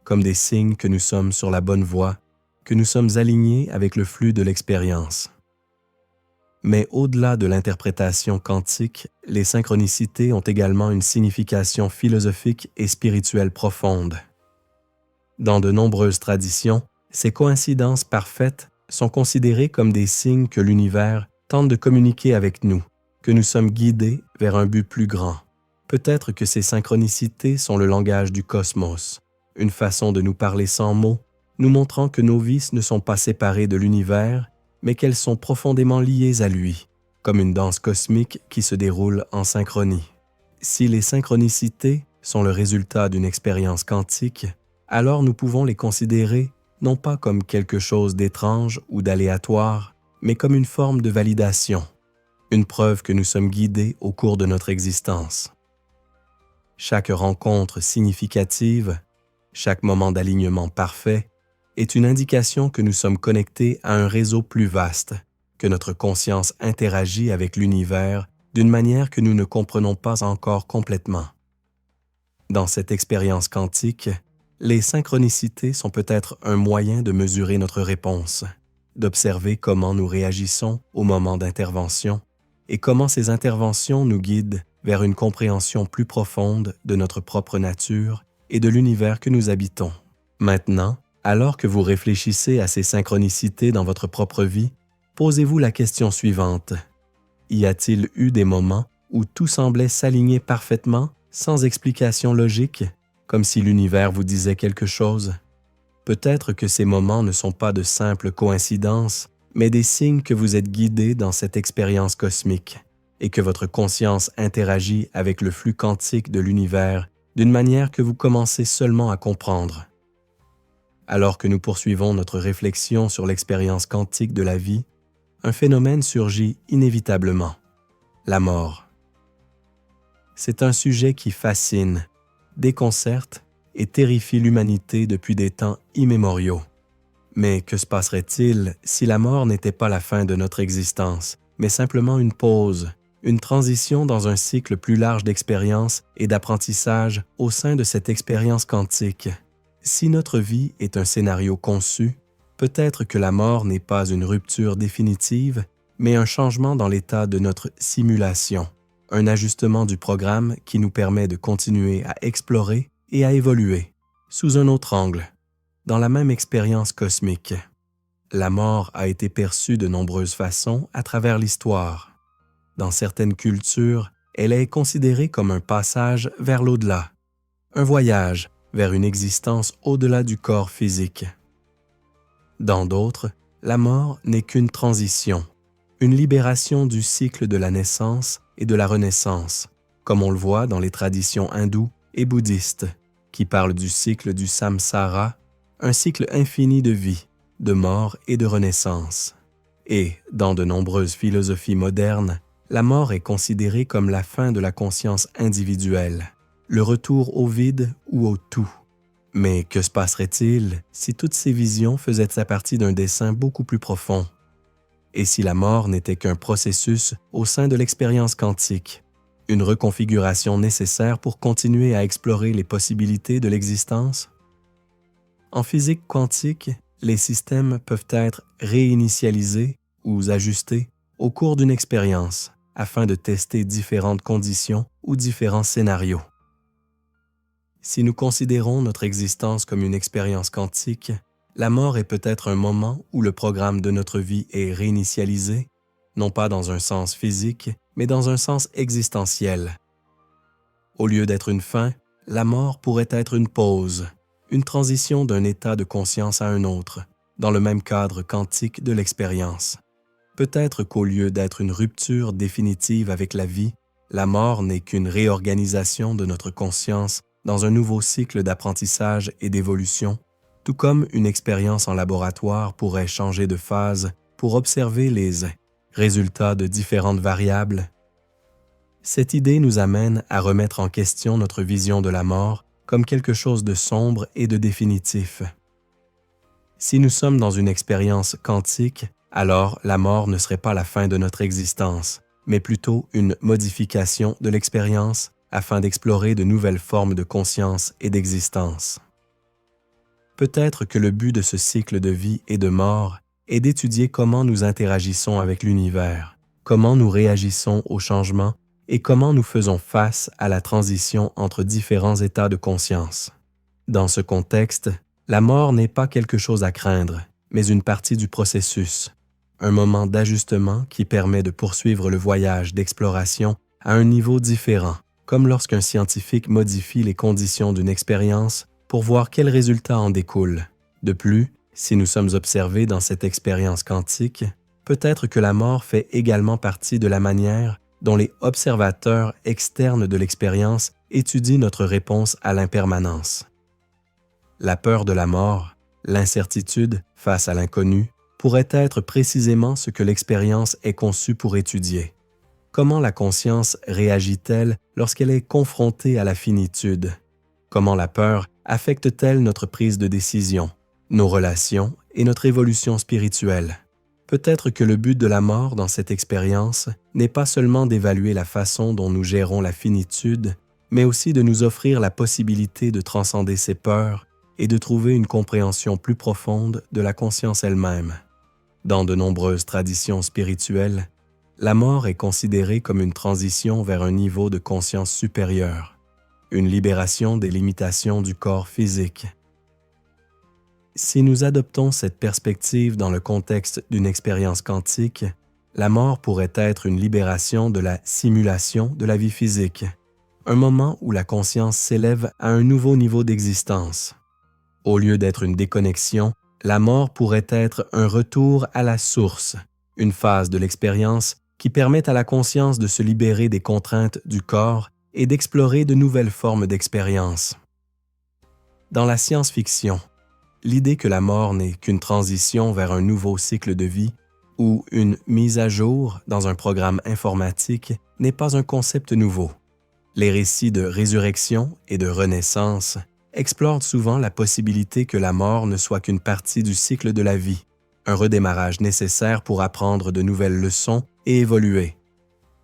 [SPEAKER 1] comme des signes que nous sommes sur la bonne voie, que nous sommes alignés avec le flux de l'expérience. Mais au-delà de l'interprétation quantique, les synchronicités ont également une signification philosophique et spirituelle profonde. Dans de nombreuses traditions, ces coïncidences parfaites sont considérées comme des signes que l'univers tentent de communiquer avec nous, que nous sommes guidés vers un but plus grand. Peut-être que ces synchronicités sont le langage du cosmos, une façon de nous parler sans mots, nous montrant que nos vies ne sont pas séparées de l'univers, mais qu'elles sont profondément liées à lui, comme une danse cosmique qui se déroule en synchronie. Si les synchronicités sont le résultat d'une expérience quantique, alors nous pouvons les considérer non pas comme quelque chose d'étrange ou d'aléatoire, mais comme une forme de validation, une preuve que nous sommes guidés au cours de notre existence. Chaque rencontre significative, chaque moment d'alignement parfait, est une indication que nous sommes connectés à un réseau plus vaste, que notre conscience interagit avec l'univers d'une manière que nous ne comprenons pas encore complètement. Dans cette expérience quantique, les synchronicités sont peut-être un moyen de mesurer notre réponse, d'observer comment nous réagissons au moment d'intervention et comment ces interventions nous guident vers une compréhension plus profonde de notre propre nature et de l'univers que nous habitons. Maintenant, alors que vous réfléchissez à ces synchronicités dans votre propre vie, posez-vous la question suivante. Y a-t-il eu des moments où tout semblait s'aligner parfaitement, sans explication logique, comme si l'univers vous disait quelque chose? Peut-être que ces moments ne sont pas de simples coïncidences, mais des signes que vous êtes guidé dans cette expérience cosmique et que votre conscience interagit avec le flux quantique de l'univers d'une manière que vous commencez seulement à comprendre. Alors que nous poursuivons notre réflexion sur l'expérience quantique de la vie, un phénomène surgit inévitablement, la mort. C'est un sujet qui fascine, déconcerte et terrifie l'humanité depuis des temps immémoriaux. Mais que se passerait-il si la mort n'était pas la fin de notre existence, mais simplement une pause, une transition dans un cycle plus large d'expérience et d'apprentissage au sein de cette expérience quantique? Si notre vie est un scénario conçu, peut-être que la mort n'est pas une rupture définitive, mais un changement dans l'état de notre simulation, un ajustement du programme qui nous permet de continuer à explorer et à évoluer, sous un autre angle, dans la même expérience cosmique. La mort a été perçue de nombreuses façons à travers l'histoire. Dans certaines cultures, elle est considérée comme un passage vers l'au-delà, un voyage vers une existence au-delà du corps physique. Dans d'autres, la mort n'est qu'une transition, une libération du cycle de la naissance et de la renaissance, comme on le voit dans les traditions hindoues et bouddhistes, qui parlent du cycle du samsara, un cycle infini de vie, de mort et de renaissance. Et, dans de nombreuses philosophies modernes, la mort est considérée comme la fin de la conscience individuelle, le retour au vide ou au tout. Mais que se passerait-il si toutes ces visions faisaient partie d'un dessein beaucoup plus profond? Et si la mort n'était qu'un processus au sein de l'expérience quantique, une reconfiguration nécessaire pour continuer à explorer les possibilités de l'existence? En physique quantique, les systèmes peuvent être réinitialisés ou ajustés au cours d'une expérience afin de tester différentes conditions ou différents scénarios. Si nous considérons notre existence comme une expérience quantique, la mort est peut-être un moment où le programme de notre vie est réinitialisé, non pas dans un sens physique, mais dans un sens existentiel. Au lieu d'être une fin, la mort pourrait être une pause, une transition d'un état de conscience à un autre, dans le même cadre quantique de l'expérience. Peut-être qu'au lieu d'être une rupture définitive avec la vie, la mort n'est qu'une réorganisation de notre conscience dans un nouveau cycle d'apprentissage et d'évolution, tout comme une expérience en laboratoire pourrait changer de phase pour observer les résultats de différentes variables. Cette idée nous amène à remettre en question notre vision de la mort comme quelque chose de sombre et de définitif. Si nous sommes dans une expérience quantique, alors la mort ne serait pas la fin de notre existence, mais plutôt une modification de l'expérience afin d'explorer de nouvelles formes de conscience et d'existence. Peut-être que le but de ce cycle de vie et de mort est d'étudier comment nous interagissons avec l'univers, comment nous réagissons aux changements et comment nous faisons face à la transition entre différents états de conscience. Dans ce contexte, la mort n'est pas quelque chose à craindre, mais une partie du processus, un moment d'ajustement qui permet de poursuivre le voyage d'exploration à un niveau différent, comme lorsqu'un scientifique modifie les conditions d'une expérience pour voir quels résultats en découlent. De plus, si nous sommes observés dans cette expérience quantique, peut-être que la mort fait également partie de la manière dont les observateurs externes de l'expérience étudient notre réponse à l'impermanence. La peur de la mort, l'incertitude face à l'inconnu, pourrait être précisément ce que l'expérience est conçue pour étudier. Comment la conscience réagit-elle lorsqu'elle est confrontée à la finitude? Comment la peur affecte-t-elle notre prise de décision, nos relations et notre évolution spirituelle? Peut-être que le but de la mort dans cette expérience n'est pas seulement d'évaluer la façon dont nous gérons la finitude, mais aussi de nous offrir la possibilité de transcender ces peurs et de trouver une compréhension plus profonde de la conscience elle-même. Dans de nombreuses traditions spirituelles, la mort est considérée comme une transition vers un niveau de conscience supérieur, une libération des limitations du corps physique. Si nous adoptons cette perspective dans le contexte d'une expérience quantique, la mort pourrait être une libération de la simulation de la vie physique, un moment où la conscience s'élève à un nouveau niveau d'existence. Au lieu d'être une déconnexion, la mort pourrait être un retour à la source, une phase de l'expérience qui permet à la conscience de se libérer des contraintes du corps et d'explorer de nouvelles formes d'expérience. Dans la science-fiction, l'idée que la mort n'est qu'une transition vers un nouveau cycle de vie ou une mise à jour dans un programme informatique n'est pas un concept nouveau. Les récits de résurrection et de renaissance explorent souvent la possibilité que la mort ne soit qu'une partie du cycle de la vie, un redémarrage nécessaire pour apprendre de nouvelles leçons et évoluer.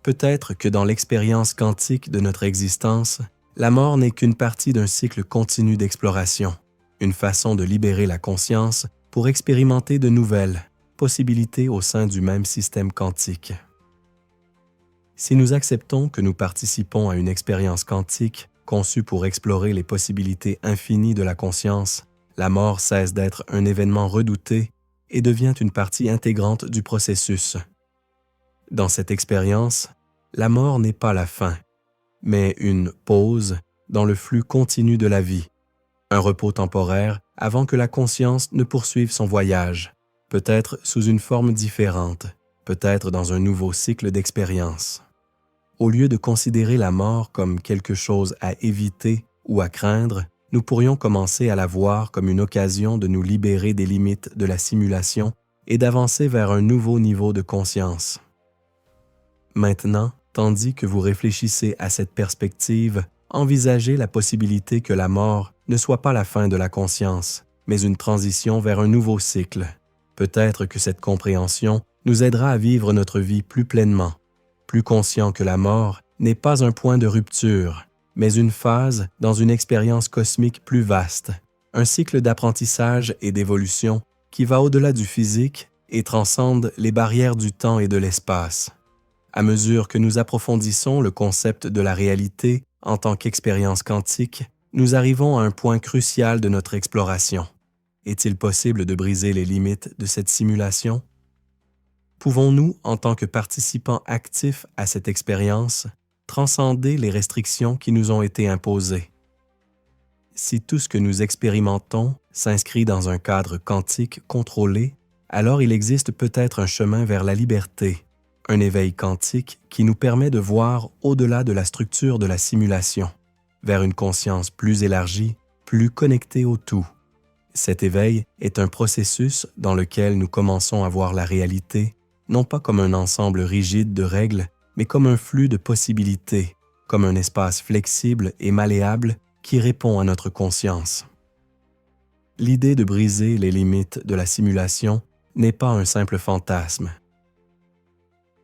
[SPEAKER 1] Peut-être que dans l'expérience quantique de notre existence, la mort n'est qu'une partie d'un cycle continu d'exploration, une façon de libérer la conscience pour expérimenter de nouvelles possibilités au sein du même système quantique. Si nous acceptons que nous participons à une expérience quantique conçue pour explorer les possibilités infinies de la conscience, la mort cesse d'être un événement redouté et devient une partie intégrante du processus. Dans cette expérience, la mort n'est pas la fin, mais une pause dans le flux continu de la vie, un repos temporaire avant que la conscience ne poursuive son voyage, peut-être sous une forme différente, peut-être dans un nouveau cycle d'expérience. Au lieu de considérer la mort comme quelque chose à éviter ou à craindre, nous pourrions commencer à la voir comme une occasion de nous libérer des limites de la simulation et d'avancer vers un nouveau niveau de conscience. Maintenant, tandis que vous réfléchissez à cette perspective, envisagez la possibilité que la mort ne soit pas la fin de la conscience, mais une transition vers un nouveau cycle. Peut-être que cette compréhension nous aidera à vivre notre vie plus pleinement, plus conscient que la mort n'est pas un point de rupture, mais une phase dans une expérience cosmique plus vaste, un cycle d'apprentissage et d'évolution qui va au-delà du physique et transcende les barrières du temps et de l'espace. À mesure que nous approfondissons le concept de la réalité en tant qu'expérience quantique, nous arrivons à un point crucial de notre exploration. Est-il possible de briser les limites de cette simulation? Pouvons-nous, en tant que participants actifs à cette expérience, transcender les restrictions qui nous ont été imposées? Si tout ce que nous expérimentons s'inscrit dans un cadre quantique contrôlé, alors il existe peut-être un chemin vers la liberté, un éveil quantique qui nous permet de voir au-delà de la structure de la simulation, vers une conscience plus élargie, plus connectée au tout. Cet éveil est un processus dans lequel nous commençons à voir la réalité, non pas comme un ensemble rigide de règles, mais comme un flux de possibilités, comme un espace flexible et malléable qui répond à notre conscience. L'idée de briser les limites de la simulation n'est pas un simple fantasme.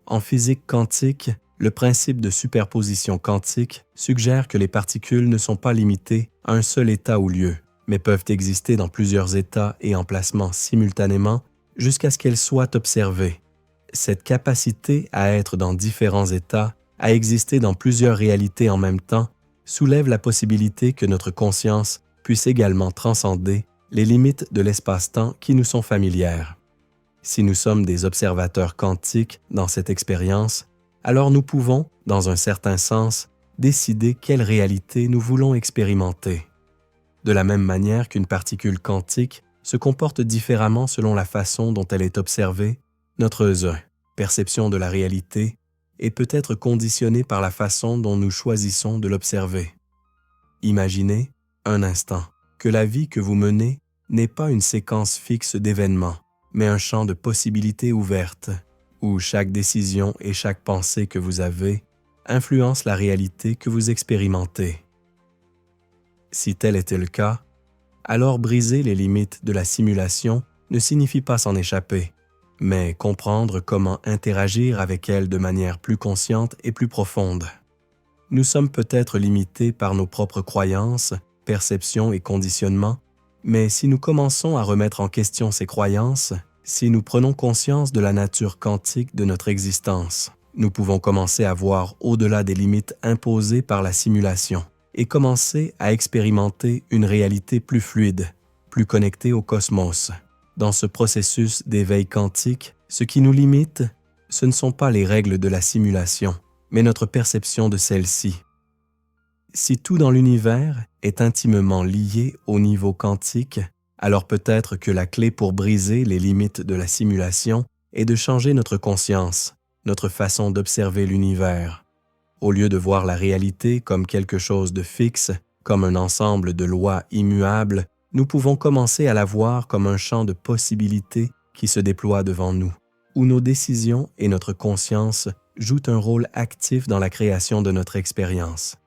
[SPEAKER 1] En physique quantique, le principe de superposition quantique suggère que les particules ne sont pas limitées à un seul état ou lieu, mais peuvent exister dans plusieurs états et emplacements simultanément jusqu'à ce qu'elles soient observées. Cette capacité à être dans différents états, à exister dans plusieurs réalités en même temps, soulève la possibilité que notre conscience puisse également transcender les limites de l'espace-temps qui nous sont familières. Si nous sommes des observateurs quantiques dans cette expérience, alors nous pouvons, dans un certain sens, décider quelle réalité nous voulons expérimenter. De la même manière qu'une particule quantique se comporte différemment selon la façon dont elle est observée, notre perception de la réalité est peut-être conditionnée par la façon dont nous choisissons de l'observer. Imaginez, un instant, que la vie que vous menez n'est pas une séquence fixe d'événements, mais un champ de possibilités ouvertes, où chaque décision et chaque pensée que vous avez influencent la réalité que vous expérimentez. Si tel était le cas, alors briser les limites de la simulation ne signifie pas s'en échapper, mais comprendre comment interagir avec elle de manière plus consciente et plus profonde. Nous sommes peut-être limités par nos propres croyances, perceptions et conditionnements, mais si nous commençons à remettre en question ces croyances, si nous prenons conscience de la nature quantique de notre existence, nous pouvons commencer à voir au-delà des limites imposées par la simulation et commencer à expérimenter une réalité plus fluide, plus connectée au cosmos. Dans ce processus d'éveil quantique, ce qui nous limite, ce ne sont pas les règles de la simulation, mais notre perception de celle-ci. Si tout dans l'univers est intimement lié au niveau quantique, alors peut-être que la clé pour briser les limites de la simulation est de changer notre conscience, notre façon d'observer l'univers. Au lieu de voir la réalité comme quelque chose de fixe, comme un ensemble de lois immuables, nous pouvons commencer à la voir comme un champ de possibilités qui se déploie devant nous, où nos décisions et notre conscience jouent un rôle actif dans la création de notre expérience.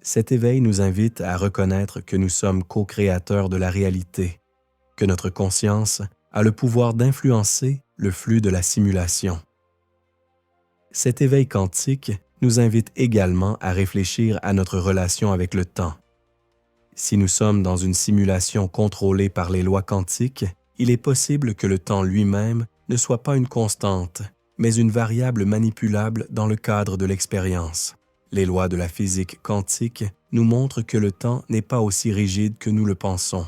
[SPEAKER 1] Cet éveil nous invite à reconnaître que nous sommes co-créateurs de la réalité, que notre conscience a le pouvoir d'influencer le flux de la simulation. Cet éveil quantique nous invite également à réfléchir à notre relation avec le temps. Si nous sommes dans une simulation contrôlée par les lois quantiques, il est possible que le temps lui-même ne soit pas une constante, mais une variable manipulable dans le cadre de l'expérience. Les lois de la physique quantique nous montrent que le temps n'est pas aussi rigide que nous le pensons.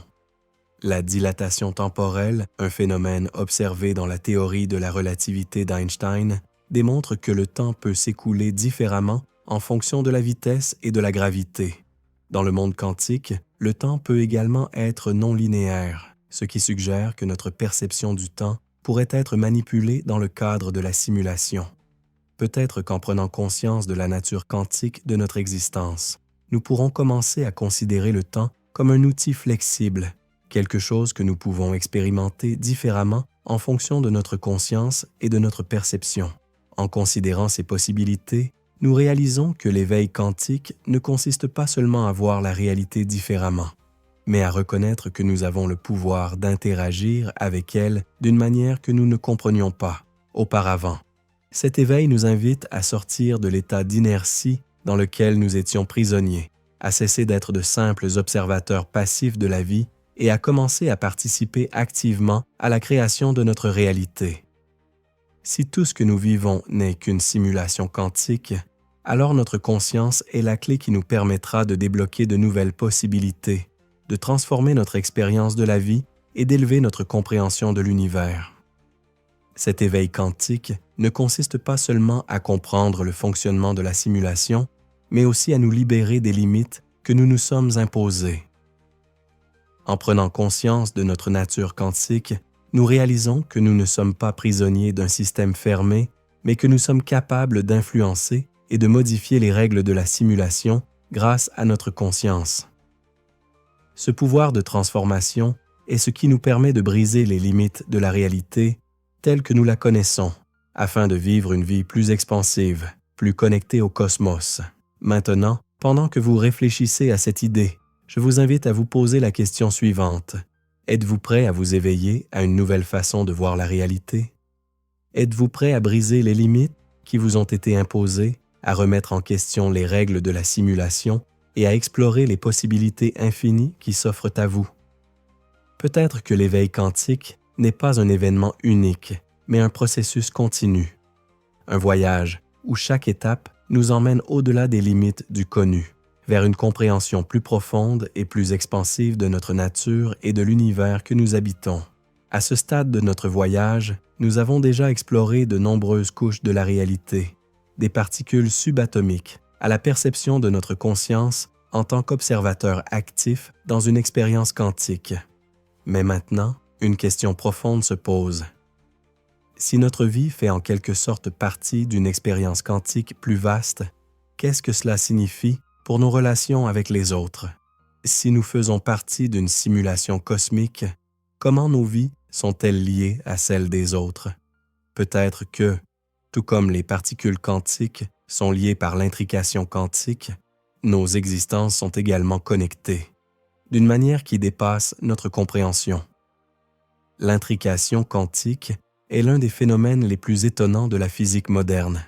[SPEAKER 1] La dilatation temporelle, un phénomène observé dans la théorie de la relativité d'Einstein, démontre que le temps peut s'écouler différemment en fonction de la vitesse et de la gravité. Dans le monde quantique, le temps peut également être non linéaire, ce qui suggère que notre perception du temps pourrait être manipulée dans le cadre de la simulation. Peut-être qu'en prenant conscience de la nature quantique de notre existence, nous pourrons commencer à considérer le temps comme un outil flexible, quelque chose que nous pouvons expérimenter différemment en fonction de notre conscience et de notre perception. En considérant ces possibilités, nous réalisons que l'éveil quantique ne consiste pas seulement à voir la réalité différemment, mais à reconnaître que nous avons le pouvoir d'interagir avec elle d'une manière que nous ne comprenions pas auparavant. Cet éveil nous invite à sortir de l'état d'inertie dans lequel nous étions prisonniers, à cesser d'être de simples observateurs passifs de la vie et à commencer à participer activement à la création de notre réalité. Si tout ce que nous vivons n'est qu'une simulation quantique, alors notre conscience est la clé qui nous permettra de débloquer de nouvelles possibilités, de transformer notre expérience de la vie et d'élever notre compréhension de l'univers. Cet éveil quantique ne consiste pas seulement à comprendre le fonctionnement de la simulation, mais aussi à nous libérer des limites que nous nous sommes imposées. En prenant conscience de notre nature quantique, nous réalisons que nous ne sommes pas prisonniers d'un système fermé, mais que nous sommes capables d'influencer et de modifier les règles de la simulation grâce à notre conscience. Ce pouvoir de transformation est ce qui nous permet de briser les limites de la réalité telle que nous la connaissons, afin de vivre une vie plus expansive, plus connectée au cosmos. Maintenant, pendant que vous réfléchissez à cette idée, je vous invite à vous poser la question suivante. Êtes-vous prêt à vous éveiller à une nouvelle façon de voir la réalité? Êtes-vous prêt à briser les limites qui vous ont été imposées, à remettre en question les règles de la simulation et à explorer les possibilités infinies qui s'offrent à vous? Peut-être que l'éveil quantique n'est pas un événement unique, mais un processus continu. Un voyage où chaque étape nous emmène au-delà des limites du connu, vers une compréhension plus profonde et plus expansive de notre nature et de l'univers que nous habitons. À ce stade de notre voyage, nous avons déjà exploré de nombreuses couches de la réalité, des particules subatomiques, à la perception de notre conscience en tant qu'observateur actif dans une expérience quantique. Mais maintenant, une question profonde se pose. Si notre vie fait en quelque sorte partie d'une expérience quantique plus vaste, qu'est-ce que cela signifie pour nos relations avec les autres? Si nous faisons partie d'une simulation cosmique, comment nos vies sont-elles liées à celles des autres? Peut-être que, tout comme les particules quantiques sont liées par l'intrication quantique, nos existences sont également connectées, d'une manière qui dépasse notre compréhension. L'intrication quantique est l'un des phénomènes les plus étonnants de la physique moderne.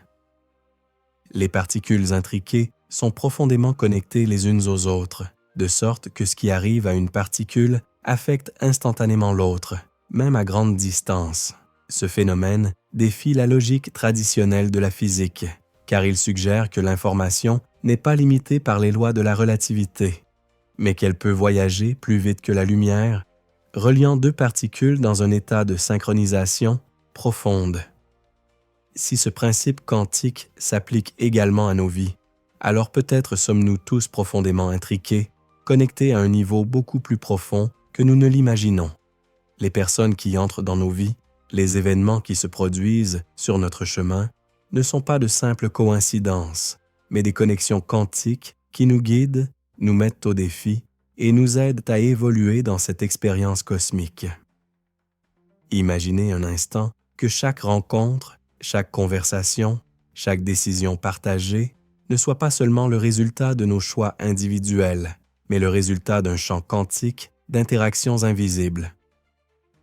[SPEAKER 1] Les particules intriquées sont profondément connectées les unes aux autres, de sorte que ce qui arrive à une particule affecte instantanément l'autre, même à grande distance. Ce phénomène défie la logique traditionnelle de la physique, car il suggère que l'information n'est pas limitée par les lois de la relativité, mais qu'elle peut voyager plus vite que la lumière, reliant deux particules dans un état de synchronisation profonde. Si ce principe quantique s'applique également à nos vies, alors peut-être sommes-nous tous profondément intriqués, connectés à un niveau beaucoup plus profond que nous ne l'imaginons. Les personnes qui entrent dans nos vies, les événements qui se produisent sur notre chemin, ne sont pas de simples coïncidences, mais des connexions quantiques qui nous guident, nous mettent au défi et nous aident à évoluer dans cette expérience cosmique. Imaginez un instant que chaque rencontre, chaque conversation, chaque décision partagée ne soit pas seulement le résultat de nos choix individuels, mais le résultat d'un champ quantique d'interactions invisibles.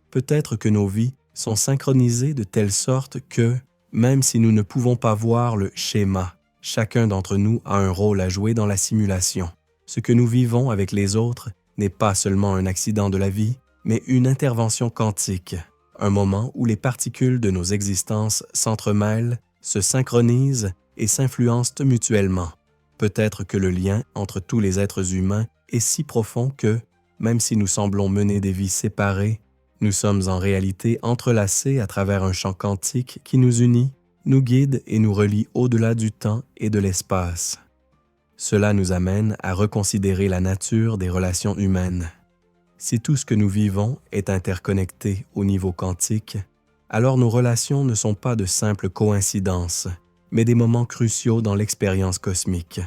[SPEAKER 1] Peut-être que nos vies sont synchronisées de telle sorte que, même si nous ne pouvons pas voir le schéma, chacun d'entre nous a un rôle à jouer dans la simulation. Ce que nous vivons avec les autres n'est pas seulement un accident de la vie, mais une intervention quantique, un moment où les particules de nos existences s'entremêlent, se synchronisent et s'influencent mutuellement. Peut-être que le lien entre tous les êtres humains est si profond que, même si nous semblons mener des vies séparées, nous sommes en réalité entrelacés à travers un champ quantique qui nous unit, nous guide et nous relie au-delà du temps et de l'espace. Cela nous amène à reconsidérer la nature des relations humaines. Si tout ce que nous vivons est interconnecté au niveau quantique, alors nos relations ne sont pas de simples coïncidences, mais des moments cruciaux dans l'expérience cosmique.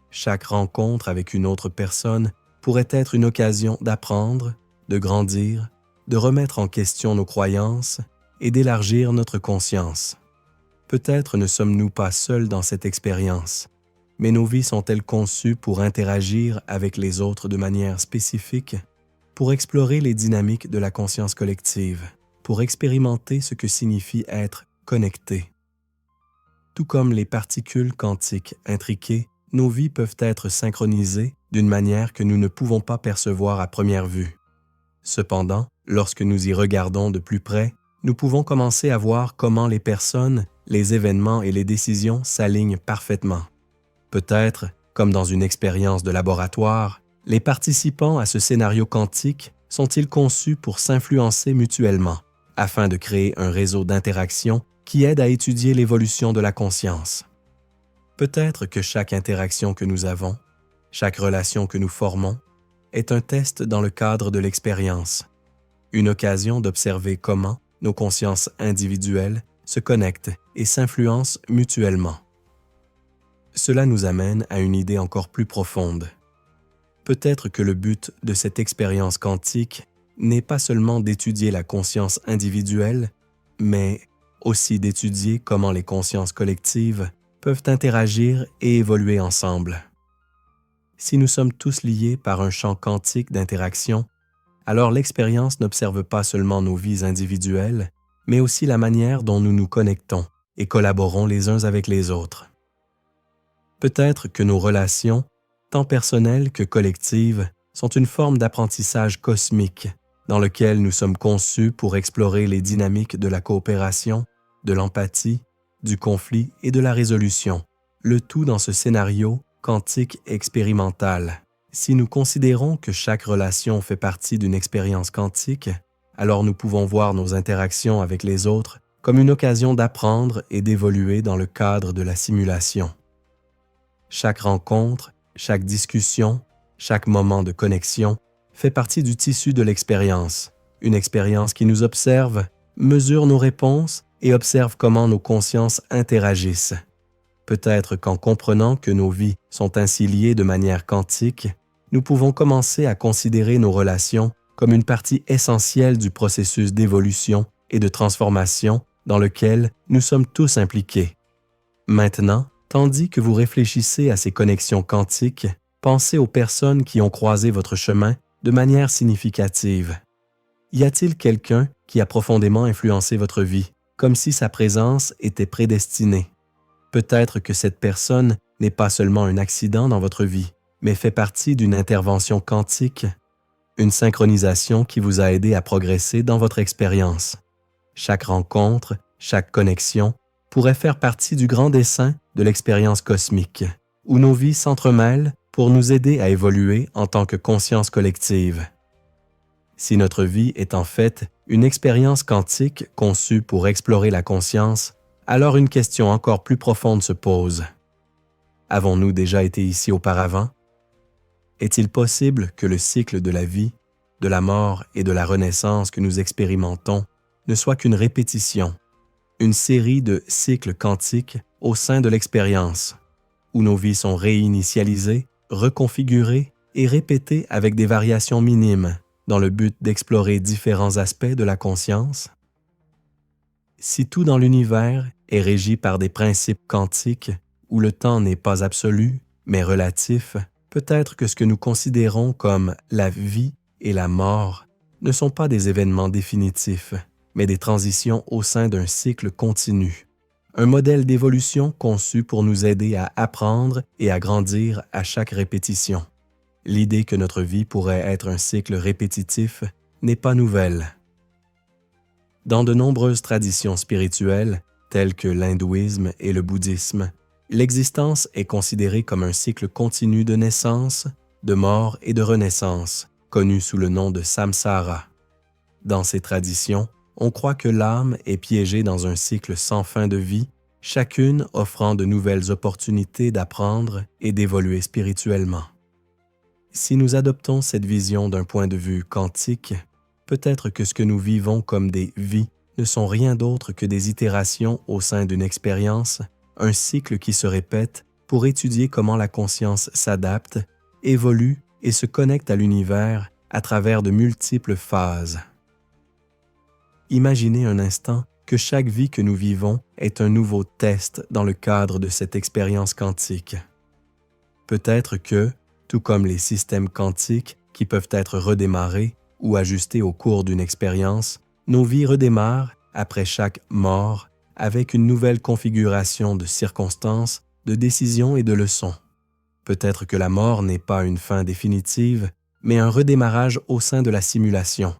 [SPEAKER 1] Chaque rencontre avec une autre personne pourrait être une occasion d'apprendre, de grandir, de remettre en question nos croyances et d'élargir notre conscience. Peut-être ne sommes-nous pas seuls dans cette expérience, mais nos vies sont-elles conçues pour interagir avec les autres de manière spécifique, pour explorer les dynamiques de la conscience collective, pour expérimenter ce que signifie être connecté. Tout comme les particules quantiques intriquées, nos vies peuvent être synchronisées d'une manière que nous ne pouvons pas percevoir à première vue. Cependant, lorsque nous y regardons de plus près, nous pouvons commencer à voir comment les personnes, les événements et les décisions s'alignent parfaitement. Peut-être, comme dans une expérience de laboratoire, les participants à ce scénario quantique sont-ils conçus pour s'influencer mutuellement, afin de créer un réseau d'interactions qui aide à étudier l'évolution de la conscience. Peut-être que chaque interaction que nous avons, chaque relation que nous formons, est un test dans le cadre de l'expérience, une occasion d'observer comment nos consciences individuelles se connectent et s'influencent mutuellement. Cela nous amène à une idée encore plus profonde. Peut-être que le but de cette expérience quantique n'est pas seulement d'étudier la conscience individuelle, mais aussi d'étudier comment les consciences collectives peuvent interagir et évoluer ensemble. Si nous sommes tous liés par un champ quantique d'interaction, alors l'expérience n'observe pas seulement nos vies individuelles, mais aussi la manière dont nous nous connectons et collaborons les uns avec les autres. Peut-être que nos relations, tant personnelles que collectives, sont une forme d'apprentissage cosmique dans lequel nous sommes conçus pour explorer les dynamiques de la coopération, de l'empathie, du conflit et de la résolution, le tout dans ce scénario quantique expérimental. Si nous considérons que chaque relation fait partie d'une expérience quantique, Alors nous pouvons voir nos interactions avec les autres comme une occasion d'apprendre et d'évoluer dans le cadre de la simulation. Chaque rencontre, chaque discussion, chaque moment de connexion fait partie du tissu de l'expérience, une expérience qui nous observe, mesure nos réponses et observe comment nos consciences interagissent. Peut-être qu'en comprenant que nos vies sont ainsi liées de manière quantique, nous pouvons commencer à considérer nos relations comme une partie essentielle du processus d'évolution et de transformation dans lequel nous sommes tous impliqués. Maintenant, tandis que vous réfléchissez à ces connexions quantiques, pensez aux personnes qui ont croisé votre chemin de manière significative. Y a-t-il quelqu'un qui a profondément influencé votre vie, comme si sa présence était prédestinée? Peut-être que cette personne n'est pas seulement un accident dans votre vie, mais fait partie d'une intervention quantique, une synchronisation qui vous a aidé à progresser dans votre expérience. Chaque rencontre, chaque connexion pourrait faire partie du grand dessein de l'expérience cosmique, où nos vies s'entremêlent pour nous aider à évoluer en tant que conscience collective. Si notre vie est en fait une expérience quantique conçue pour explorer la conscience, alors une question encore plus profonde se pose. Avons-nous déjà été ici auparavant? Est-il possible que le cycle de la vie, de la mort et de la renaissance que nous expérimentons ne soit qu'une répétition, une série de cycles quantiques au sein de l'expérience, où nos vies sont réinitialisées, reconfigurées et répétées avec des variations minimes dans le but d'explorer différents aspects de la conscience? Si tout dans l'univers est régi par des principes quantiques où le temps n'est pas absolu, mais relatif, peut-être que ce que nous considérons comme la vie et la mort ne sont pas des événements définitifs, mais des transitions au sein d'un cycle continu, un modèle d'évolution conçu pour nous aider à apprendre et à grandir à chaque répétition. L'idée que notre vie pourrait être un cycle répétitif n'est pas nouvelle. Dans de nombreuses traditions spirituelles, telles que l'hindouisme et le bouddhisme, l'existence est considérée comme un cycle continu de naissance, de mort et de renaissance, connu sous le nom de samsara. Dans ces traditions, on croit que l'âme est piégée dans un cycle sans fin de vie, chacune offrant de nouvelles opportunités d'apprendre et d'évoluer spirituellement. Si nous adoptons cette vision d'un point de vue quantique, peut-être que ce que nous vivons comme des vies ne sont rien d'autre que des itérations au sein d'une expérience, un cycle qui se répète pour étudier comment la conscience s'adapte, évolue et se connecte à l'univers à travers de multiples phases. Imaginez un instant que chaque vie que nous vivons est un nouveau test dans le cadre de cette expérience quantique. Peut-être que, tout comme les systèmes quantiques qui peuvent être redémarrés ou ajustés au cours d'une expérience, nos vies redémarrent après chaque mort avec une nouvelle configuration de circonstances, de décisions et de leçons. Peut-être que la mort n'est pas une fin définitive, mais un redémarrage au sein de la simulation,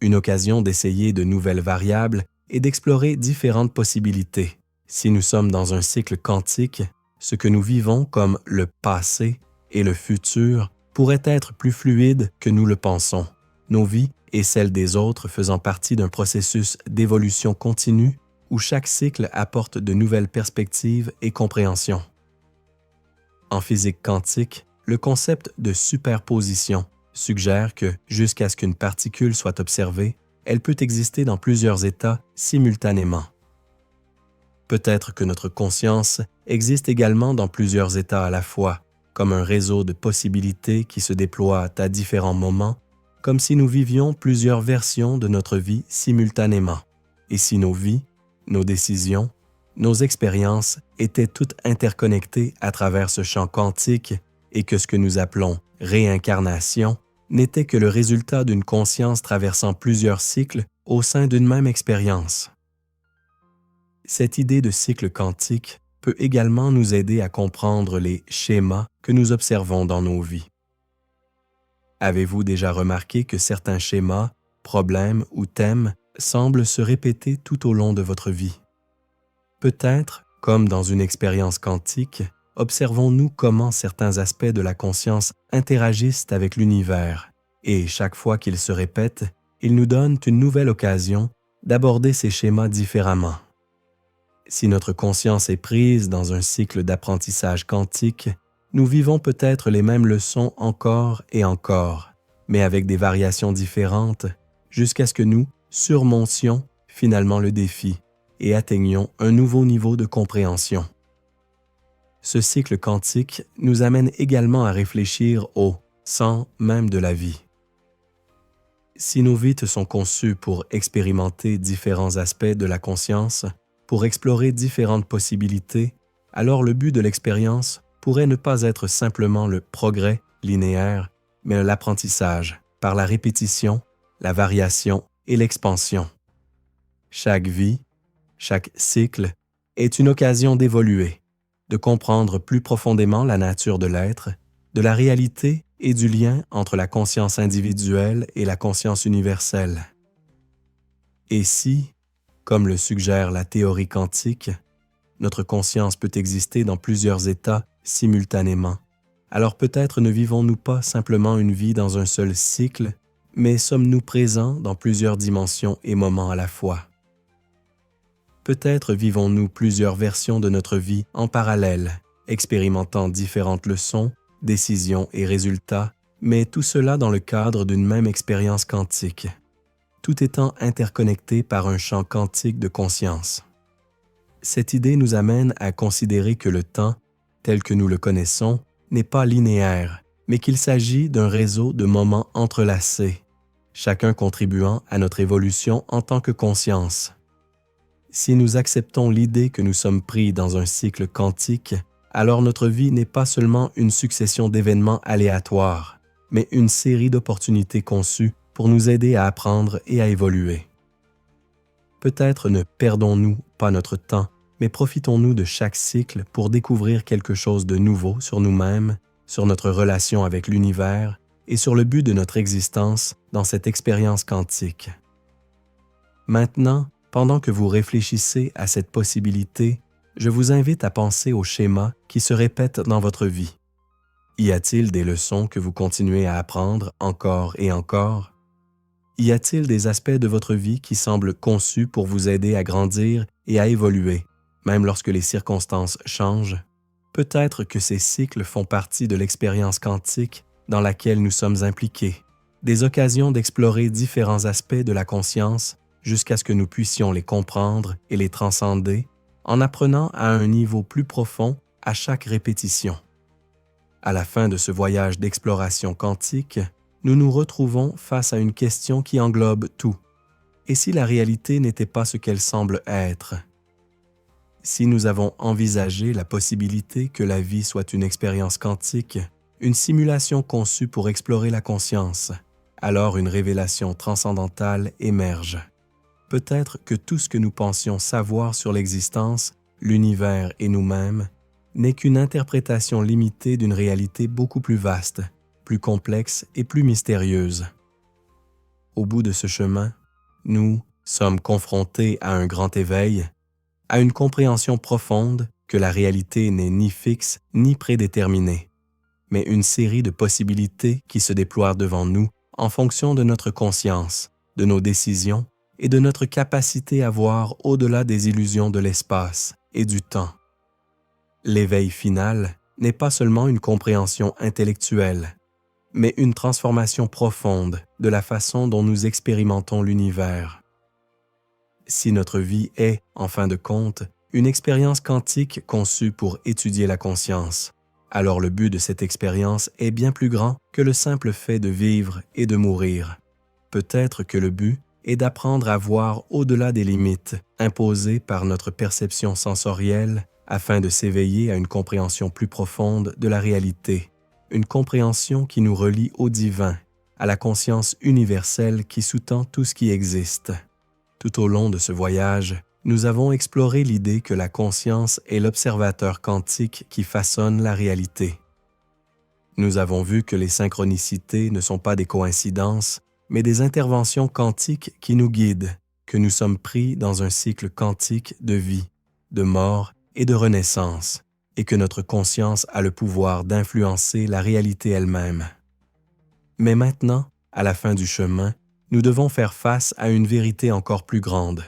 [SPEAKER 1] une occasion d'essayer de nouvelles variables et d'explorer différentes possibilités. Si nous sommes dans un cycle quantique, ce que nous vivons comme le passé et le futur pourrait être plus fluide que nous le pensons, nos vies et celles des autres faisant partie d'un processus d'évolution continue où chaque cycle apporte de nouvelles perspectives et compréhensions. En physique quantique, le concept de superposition suggère que, jusqu'à ce qu'une particule soit observée, elle peut exister dans plusieurs états simultanément. Peut-être que notre conscience existe également dans plusieurs états à la fois, comme un réseau de possibilités qui se déploient à différents moments, comme si nous vivions plusieurs versions de notre vie simultanément. Et si nos vies, nos décisions, nos expériences étaient toutes interconnectées à travers ce champ quantique et que ce que nous appelons réincarnation n'était que le résultat d'une conscience traversant plusieurs cycles au sein d'une même expérience. Cette idée de cycle quantique peut également nous aider à comprendre les schémas que nous observons dans nos vies. Avez-vous déjà remarqué que certains schémas, problèmes ou thèmes semblent se répéter tout au long de votre vie? Peut-être, comme dans une expérience quantique, observons-nous comment certains aspects de la conscience interagissent avec l'univers, et chaque fois qu'ils se répètent, ils nous donnent une nouvelle occasion d'aborder ces schémas différemment. Si notre conscience est prise dans un cycle d'apprentissage quantique, nous vivons peut-être les mêmes leçons encore et encore, mais avec des variations différentes, jusqu'à ce que nous surmontions finalement le défi et atteignions un nouveau niveau de compréhension. Ce cycle quantique nous amène également à réfléchir au « sans même de la vie ». Si nos vies sont conçues pour expérimenter différents aspects de la conscience, pour explorer différentes possibilités, alors le but de l'expérience pourrait ne pas être simplement le progrès linéaire, mais l'apprentissage par la répétition, la variation et l'expansion. Chaque vie, chaque cycle est une occasion d'évoluer, de comprendre plus profondément la nature de l'être, de la réalité et du lien entre la conscience individuelle et la conscience universelle. Et si, comme le suggère la théorie quantique, notre conscience peut exister dans plusieurs états simultanément, alors peut-être ne vivons-nous pas simplement une vie dans un seul cycle, mais sommes-nous présents dans plusieurs dimensions et moments à la fois. Peut-être vivons-nous plusieurs versions de notre vie en parallèle, expérimentant différentes leçons, décisions et résultats, mais tout cela dans le cadre d'une même expérience quantique, tout étant interconnecté par un champ quantique de conscience. Cette idée nous amène à considérer que le temps, tel que nous le connaissons, n'est pas linéaire, mais qu'il s'agit d'un réseau de moments entrelacés, chacun contribuant à notre évolution en tant que conscience. Si nous acceptons l'idée que nous sommes pris dans un cycle quantique, alors notre vie n'est pas seulement une succession d'événements aléatoires, mais une série d'opportunités conçues pour nous aider à apprendre et à évoluer. Peut-être ne perdons-nous pas notre temps, mais profitons-nous de chaque cycle pour découvrir quelque chose de nouveau sur nous-mêmes, sur notre relation avec l'univers et sur le but de notre existence dans cette expérience quantique. Maintenant, pendant que vous réfléchissez à cette possibilité, je vous invite à penser aux schémas qui se répètent dans votre vie. Y a-t-il des leçons que vous continuez à apprendre encore et encore? Y a-t-il des aspects de votre vie qui semblent conçus pour vous aider à grandir et à évoluer, même lorsque les circonstances changent? Peut-être que ces cycles font partie de l'expérience quantique dans laquelle nous sommes impliqués, des occasions d'explorer différents aspects de la conscience jusqu'à ce que nous puissions les comprendre et les transcender en apprenant à un niveau plus profond à chaque répétition. À la fin de ce voyage d'exploration quantique, nous nous retrouvons face à une question qui englobe tout. Et si la réalité n'était pas ce qu'elle semble être? Si nous avons envisagé la possibilité que la vie soit une expérience quantique, une simulation conçue pour explorer la conscience, alors une révélation transcendantale émerge. Peut-être que tout ce que nous pensions savoir sur l'existence, l'univers et nous-mêmes n'est qu'une interprétation limitée d'une réalité beaucoup plus vaste, plus complexe et plus mystérieuse. Au bout de ce chemin, nous sommes confrontés à un grand éveil, à une compréhension profonde que la réalité n'est ni fixe ni prédéterminée, mais une série de possibilités qui se déploient devant nous en fonction de notre conscience, de nos décisions et de notre capacité à voir au-delà des illusions de l'espace et du temps. L'éveil final n'est pas seulement une compréhension intellectuelle, mais une transformation profonde de la façon dont nous expérimentons l'univers. Si notre vie est, en fin de compte, une expérience quantique conçue pour étudier la conscience, alors le but de cette expérience est bien plus grand que le simple fait de vivre et de mourir. Peut-être que le but est d'apprendre à voir au-delà des limites imposées par notre perception sensorielle afin de s'éveiller à une compréhension plus profonde de la réalité, une compréhension qui nous relie au divin, à la conscience universelle qui sous-tend tout ce qui existe. Tout au long de ce voyage, nous avons exploré l'idée que la conscience est l'observateur quantique qui façonne la réalité. Nous avons vu que les synchronicités ne sont pas des coïncidences, mais des interventions quantiques qui nous guident, que nous sommes pris dans un cycle quantique de vie, de mort et de renaissance, et que notre conscience a le pouvoir d'influencer la réalité elle-même. Mais maintenant, à la fin du chemin, nous devons faire face à une vérité encore plus grande.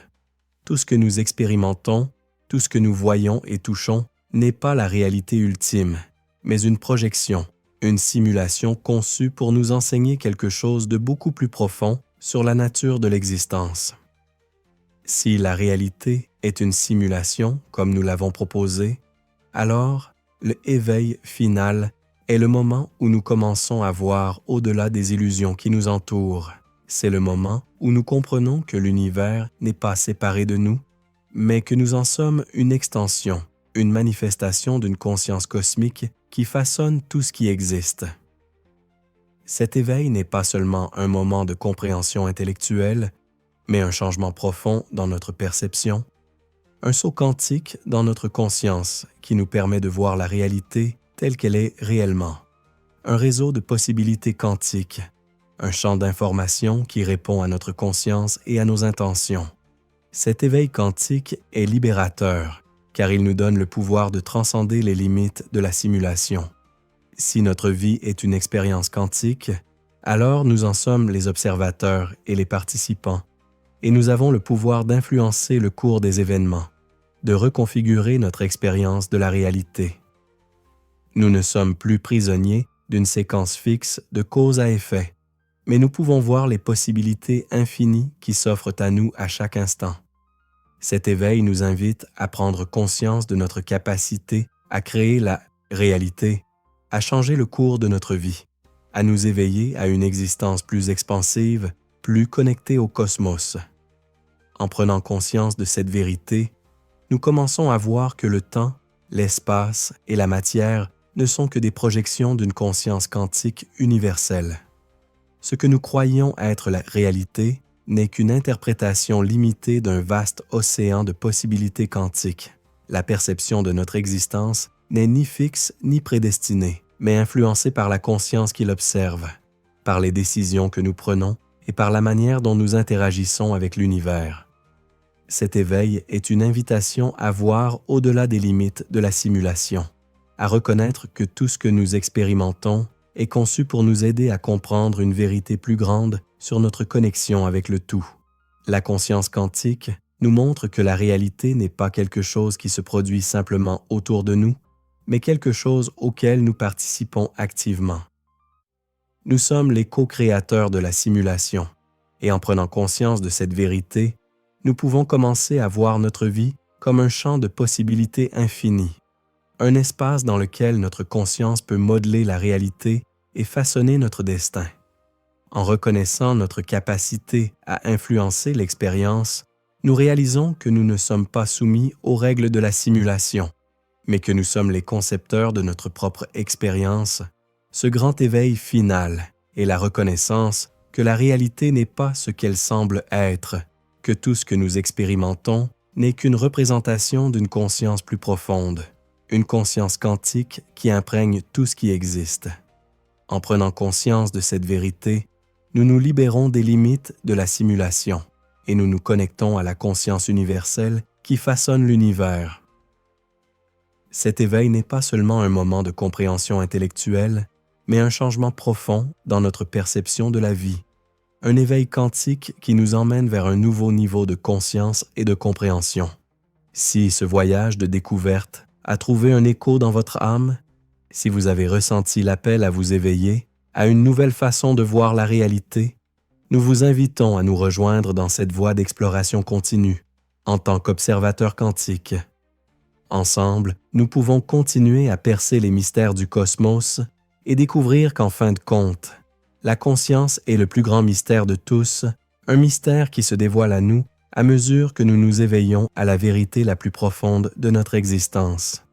[SPEAKER 1] Tout ce que nous expérimentons, tout ce que nous voyons et touchons n'est pas la réalité ultime, mais une projection, une simulation conçue pour nous enseigner quelque chose de beaucoup plus profond sur la nature de l'existence. Si la réalité est une simulation, comme nous l'avons proposé, alors le éveil final est le moment où nous commençons à voir au-delà des illusions qui nous entourent. C'est le moment où nous comprenons que l'univers n'est pas séparé de nous, mais que nous en sommes une extension, une manifestation d'une conscience cosmique qui façonne tout ce qui existe. Cet éveil n'est pas seulement un moment de compréhension intellectuelle, mais un changement profond dans notre perception, un saut quantique dans notre conscience qui nous permet de voir la réalité telle qu'elle est réellement, un réseau de possibilités quantiques, un champ d'information qui répond à notre conscience et à nos intentions. Cet éveil quantique est libérateur, car il nous donne le pouvoir de transcender les limites de la simulation. Si notre vie est une expérience quantique, alors nous en sommes les observateurs et les participants, et nous avons le pouvoir d'influencer le cours des événements, de reconfigurer notre expérience de la réalité. Nous ne sommes plus prisonniers d'une séquence fixe de cause à effet, mais nous pouvons voir les possibilités infinies qui s'offrent à nous à chaque instant. Cet éveil nous invite à prendre conscience de notre capacité à créer la réalité, à changer le cours de notre vie, à nous éveiller à une existence plus expansive, plus connectée au cosmos. En prenant conscience de cette vérité, nous commençons à voir que le temps, l'espace et la matière ne sont que des projections d'une conscience quantique universelle. Ce que nous croyons être la réalité n'est qu'une interprétation limitée d'un vaste océan de possibilités quantiques. La perception de notre existence n'est ni fixe ni prédestinée, mais influencée par la conscience qui l'observe, par les décisions que nous prenons et par la manière dont nous interagissons avec l'univers. Cet éveil est une invitation à voir au-delà des limites de la simulation, à reconnaître que tout ce que nous expérimentons est conçu pour nous aider à comprendre une vérité plus grande sur notre connexion avec le tout. La conscience quantique nous montre que la réalité n'est pas quelque chose qui se produit simplement autour de nous, mais quelque chose auquel nous participons activement. Nous sommes les co-créateurs de la simulation, et en prenant conscience de cette vérité, nous pouvons commencer à voir notre vie comme un champ de possibilités infinies, un espace dans lequel notre conscience peut modeler la réalité et façonner notre destin. En reconnaissant notre capacité à influencer l'expérience, nous réalisons que nous ne sommes pas soumis aux règles de la simulation, mais que nous sommes les concepteurs de notre propre expérience. Ce grand éveil final est la reconnaissance que la réalité n'est pas ce qu'elle semble être, que tout ce que nous expérimentons n'est qu'une représentation d'une conscience plus profonde, une conscience quantique qui imprègne tout ce qui existe. En prenant conscience de cette vérité, nous nous libérons des limites de la simulation et nous nous connectons à la conscience universelle qui façonne l'univers. Cet éveil n'est pas seulement un moment de compréhension intellectuelle, mais un changement profond dans notre perception de la vie, un éveil quantique qui nous emmène vers un nouveau niveau de conscience et de compréhension. Si ce voyage de découverte a trouvé un écho dans votre âme, si vous avez ressenti l'appel à vous éveiller à une nouvelle façon de voir la réalité, nous vous invitons à nous rejoindre dans cette voie d'exploration continue, en tant qu'observateurs quantiques. Ensemble, nous pouvons continuer à percer les mystères du cosmos et découvrir qu'en fin de compte, la conscience est le plus grand mystère de tous, un mystère qui se dévoile à nous à mesure que nous nous éveillons à la vérité la plus profonde de notre existence.